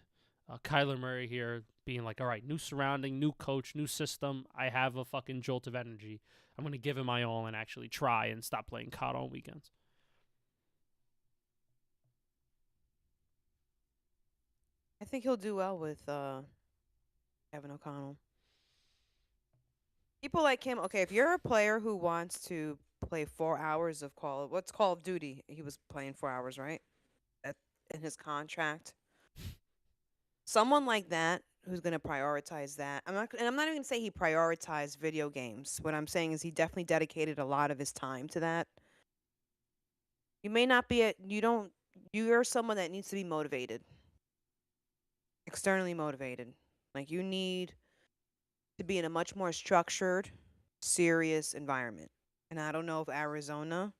Kyler Murray here being like, all right, new surrounding, new coach, new system. I have a fucking jolt of energy. I'm going to give it my all and actually try and stop playing COD on weekends. I think he'll do well with Kevin O'Connell. People like him. Okay, if you're a player who wants to play 4 hours of what's Call of Duty? He was playing 4 hours, right? In his contract. Someone like that who's going to prioritize that. I'm not even going to say he prioritized video games. What I'm saying is he definitely dedicated a lot of his time to that. You may not be you're someone that needs to be motivated. Externally motivated. Like you need to be in a much more structured, serious environment. And I don't know if Arizona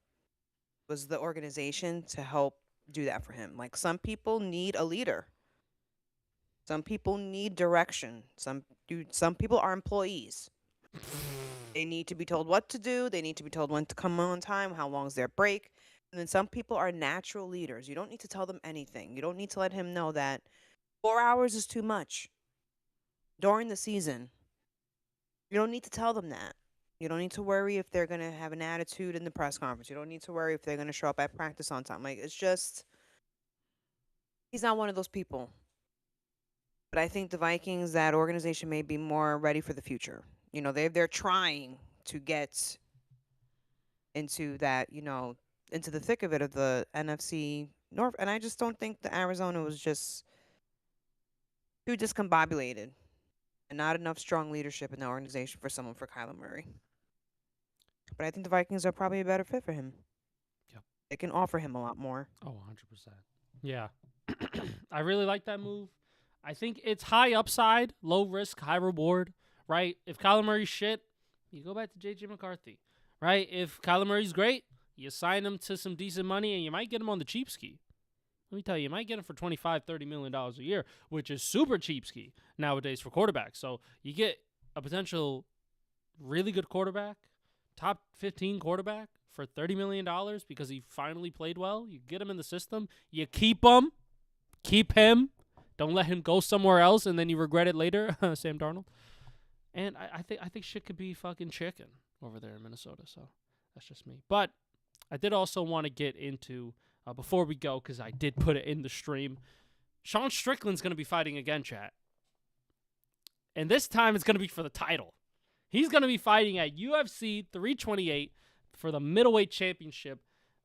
was the organization to help do that for him. Like some people need a leader. Some people need direction. Some people are employees. They need to be told what to do. They need to be told when to come on time, how long is their break. And then some people are natural leaders. You don't need to tell them anything. You don't need to let him know that 4 hours is too much during the season. You don't need to tell them that. You don't need to worry if they're going to have an attitude in the press conference. You don't need to worry if they're going to show up at practice on time. Like, it's just, he's not one of those people. But I think the Vikings, that organization, may be more ready for the future. You know, they're trying to get into that, into the thick of it, of the NFC North. And I just don't think the Arizona was just too discombobulated. And not enough strong leadership in the organization for someone for Kyler Murray. But I think the Vikings are probably a better fit for him. Yep. They can offer him a lot more. Oh, 100%. Yeah. I really like that move. I think it's high upside, low risk, high reward, right? If Kyler Murray's shit, you go back to J.J. McCarthy, right? If Kyler Murray's great, you sign him to some decent money and you might get him on the cheap ski. Let me tell you, you might get him for $25, $30 million a year, which is super cheap ski nowadays for quarterbacks. So you get a potential really good quarterback, top 15 quarterback for $30 million because he finally played well. You get him in the system. You keep him. Keep him. Don't let him go somewhere else and then you regret it later, Sam Darnold. And I think shit could be fucking chicken over there in Minnesota. So that's just me. But I did also want to get into... before we go, because I did put it in the stream, Sean Strickland's going to be fighting again, chat. And this time it's going to be for the title. He's going to be fighting at UFC 328 for the middleweight championship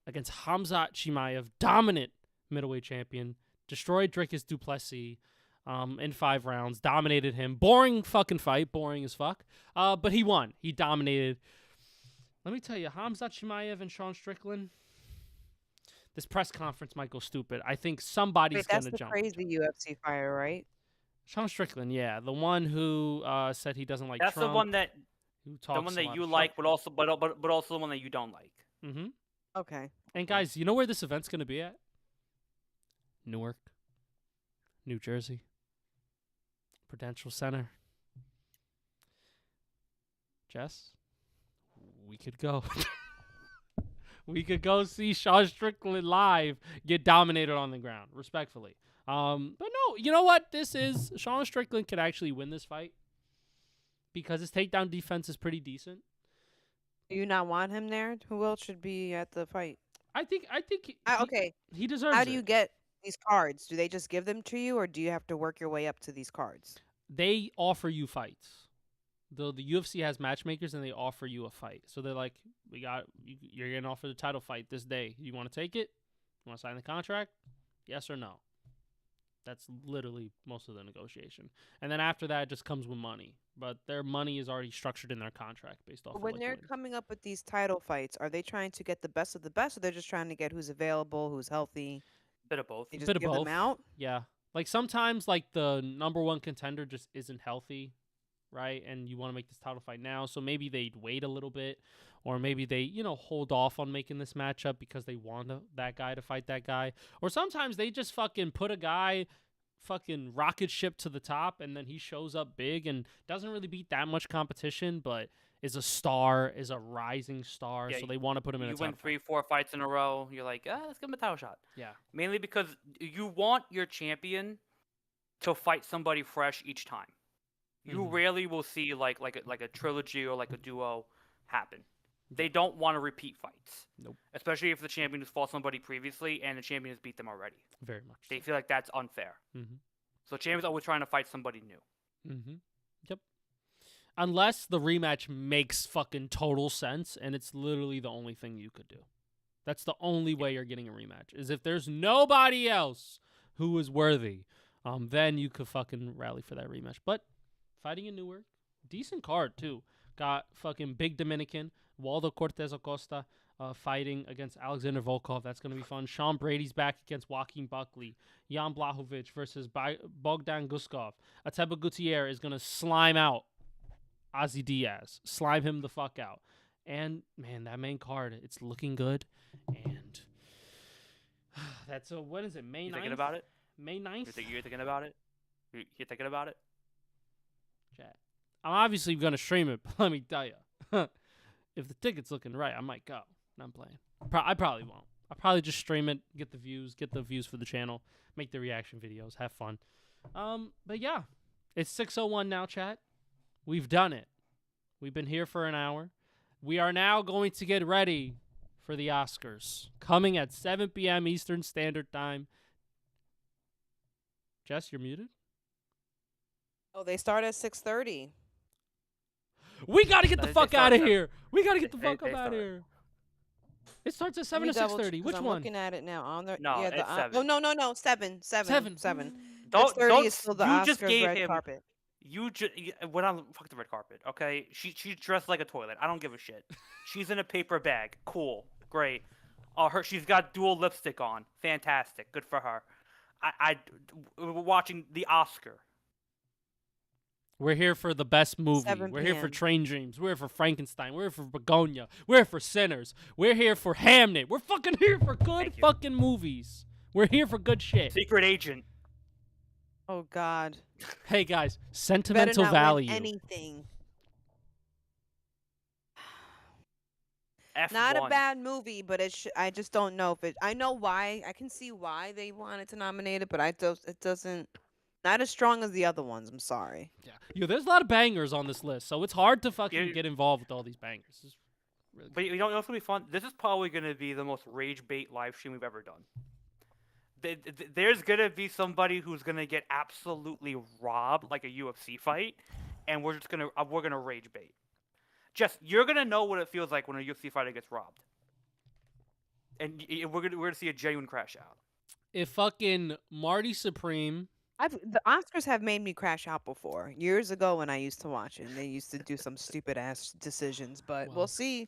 against Khamzat Chimaev, dominant middleweight champion. Destroyed Dricus du Plessis in 5 rounds, dominated him. Boring fucking fight, boring as fuck. But he won. He dominated. Let me tell you, Khamzat Chimaev and Sean Strickland... This press conference might go stupid. I think somebody's going to jump. That's the crazy UFC fighter, right? Sean Strickland, yeah. The one who said he doesn't like That's Trump. the one that who talks the one that a lot you of like, shit. but also the one that you don't like. Mm-hmm. Okay. And guys, you know where this event's going to be at? Newark, New Jersey. Prudential Center. Jess, we could go. We could go see Sean Strickland live get dominated on the ground, respectfully. But no, you know what? Sean Strickland could actually win this fight because his takedown defense is pretty decent. Do you not want him there? Who else should be at the fight? I think Okay. he deserves it. How do you get these cards? Do they just give them to you, or do you have to work your way up to these cards? They offer you fights. The UFC has matchmakers and they offer you a fight. So they're like, you're getting offered a title fight this day. You want to take it? You want to sign the contract? Yes or no? That's literally most of the negotiation. And then after that, it just comes with money. But their money is already structured in their contract based off of When they're wins. coming up with these title fights, are they trying to get the best of the best, or they're just trying to get who's available, who's healthy? Bit of both. They just Bit of give both. them out? Yeah. Like sometimes like the number one contender just isn't healthy, right? And you want to make this title fight now, so maybe they'd wait a little bit, or maybe they hold off on making this matchup because they want that guy to fight that guy, or sometimes they just fucking put a guy fucking rocket ship to the top, and then he shows up big and doesn't really beat that much competition, but is a star, is a rising star, Yeah, so they want to put him in a You top win 3, five. 4 fights in a row. You're like, let's give him a title shot. Yeah. Mainly because you want your champion to fight somebody fresh each time. You Mhm. rarely will see like a trilogy or like a duo happen. They don't want to repeat fights. Nope. Especially if the champion has fought somebody previously and the champion has beat them already. Very much. They feel like that's unfair. Mm-hmm. So champions always trying to fight somebody new. Mm-hmm. Yep. Unless the rematch makes fucking total sense, and it's literally the only thing you could do. That's the only way you're getting a rematch, is if there's nobody else who is worthy. Then you could fucking rally for that rematch. But fighting in Newark, decent card too. Got fucking big Dominican Waldo Cortez Acosta fighting against Alexander Volkov. That's gonna be fun. Sean Brady's back against Joaquin Buckley. Jan Blachowicz versus Bogdan Guskov. Ateba Gutierrez is gonna slime out Ozzy Diaz. Slime him the fuck out. And man, that main card, it's looking good. And that's when is it? May 9th? You thinking about it? May 9th? You're thinking about it? You're thinking about it? Chat. I'm obviously going to stream it, but let me tell you. If the ticket's looking right, I might go. No, I'm playing. I probably won't. I'll probably just stream it, get the views for the channel, make the reaction videos, have fun. But yeah, it's 6:01 now, chat. We've done it. We've been here for an hour. We are now going to get ready for the Oscars, coming at 7 p.m. Eastern Standard Time. Jess, you're muted? Oh, they start at 6:30. We got to get the They fuck start out of at- here. We got to get the they- fuck they up out of start. here. It starts at Let 7 me to double 6:30. check, 'cause Which I'm one? looking at it now. On the No, yeah, it's the 7. oh no, 7. Seven. 6:30 is Don't. still the You just Oscars gave red him. carpet. When I'm fuck the red carpet, okay? She's dressed like a toilet. I don't give a shit. She's in a paper bag. Cool, great. She's got dual lipstick on. Fantastic, good for her. We're watching the Oscar. We're here for the best movie. 7 We're here for p.m. Train Dreams. We're here for Frankenstein. We're here for Begonia. We're here for Sinners. We're here for Hamnet. We're fucking here for good Thank you. fucking movies. We're here for good shit. Secret Agent. Oh God. Hey guys, Better sentimental not value. win anything. F1. Not a bad movie, but I just don't know if it. I know why. I can see why they wanted to nominate it, but it doesn't. Not as strong as the other ones. I'm sorry. Yeah. Yo, there's a lot of bangers on this list, so it's hard to fucking Yeah. get involved with all these bangers. It's really But you know what's gonna be fun? This is probably gonna be the most rage bait live stream we've ever done. There's gonna be somebody who's gonna get absolutely robbed, like a UFC fight, and we're gonna rage bait. Jess, you're gonna know what it feels like when a UFC fighter gets robbed, and we're gonna see a genuine crash out. If fucking Marty Supreme, The Oscars have made me crash out before years ago when I used to watch it. And they used to do some stupid ass decisions, but Well, we'll see.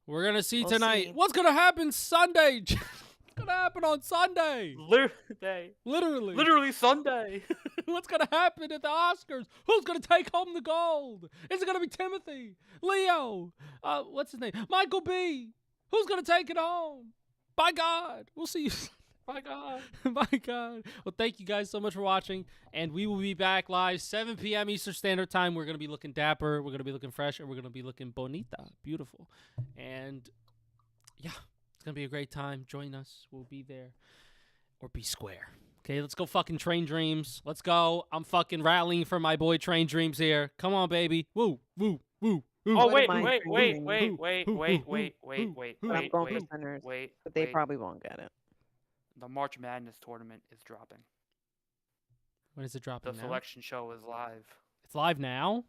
we're gonna see We'll tonight. see. What's gonna happen Sunday? What's gonna happen on Sunday? Literally. Sunday. What's gonna happen at the Oscars? Who's gonna take home the gold? Is it gonna be Timothy, Leo? What's his name? Michael B. Who's gonna take it home? By God, we'll see you. My God. My God. Well, thank you guys so much for watching, and we will be back live 7 p.m. Eastern Standard Time. We're gonna be looking dapper. We're gonna be looking fresh, and we're gonna be looking bonita, beautiful, and yeah, it's gonna be a great time. Join us. We'll be there, or be square. Okay, let's go fucking Train Dreams. Let's go. I'm fucking rallying for my boy Train Dreams here. Come on, baby. Woo, woo, woo. Woo. Oh What wait, am I wait, wait, doing? wait, wait, wait, wait, wait, wait, I'm wait, going for wait, Sinners, wait, but they wait. probably won't get it. The March Madness tournament is dropping. When is it The dropping now? selection show is live. It's live now?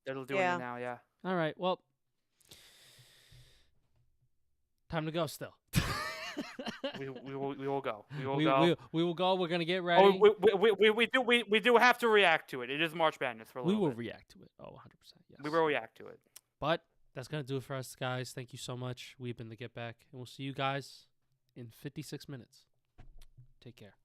They're doing Yeah. it now, yeah. All right, well, time to go still. We will go. We will we, go. we will go. We're going to get ready. Oh, we do have to react to it. It is March Madness for a We little will bit. react to it. Oh, 100%. Yes. We will react to it. But that's going to do it for us, guys. Thank you so much. We've been the Get Back, and we'll see you guys in 56 minutes. Take care.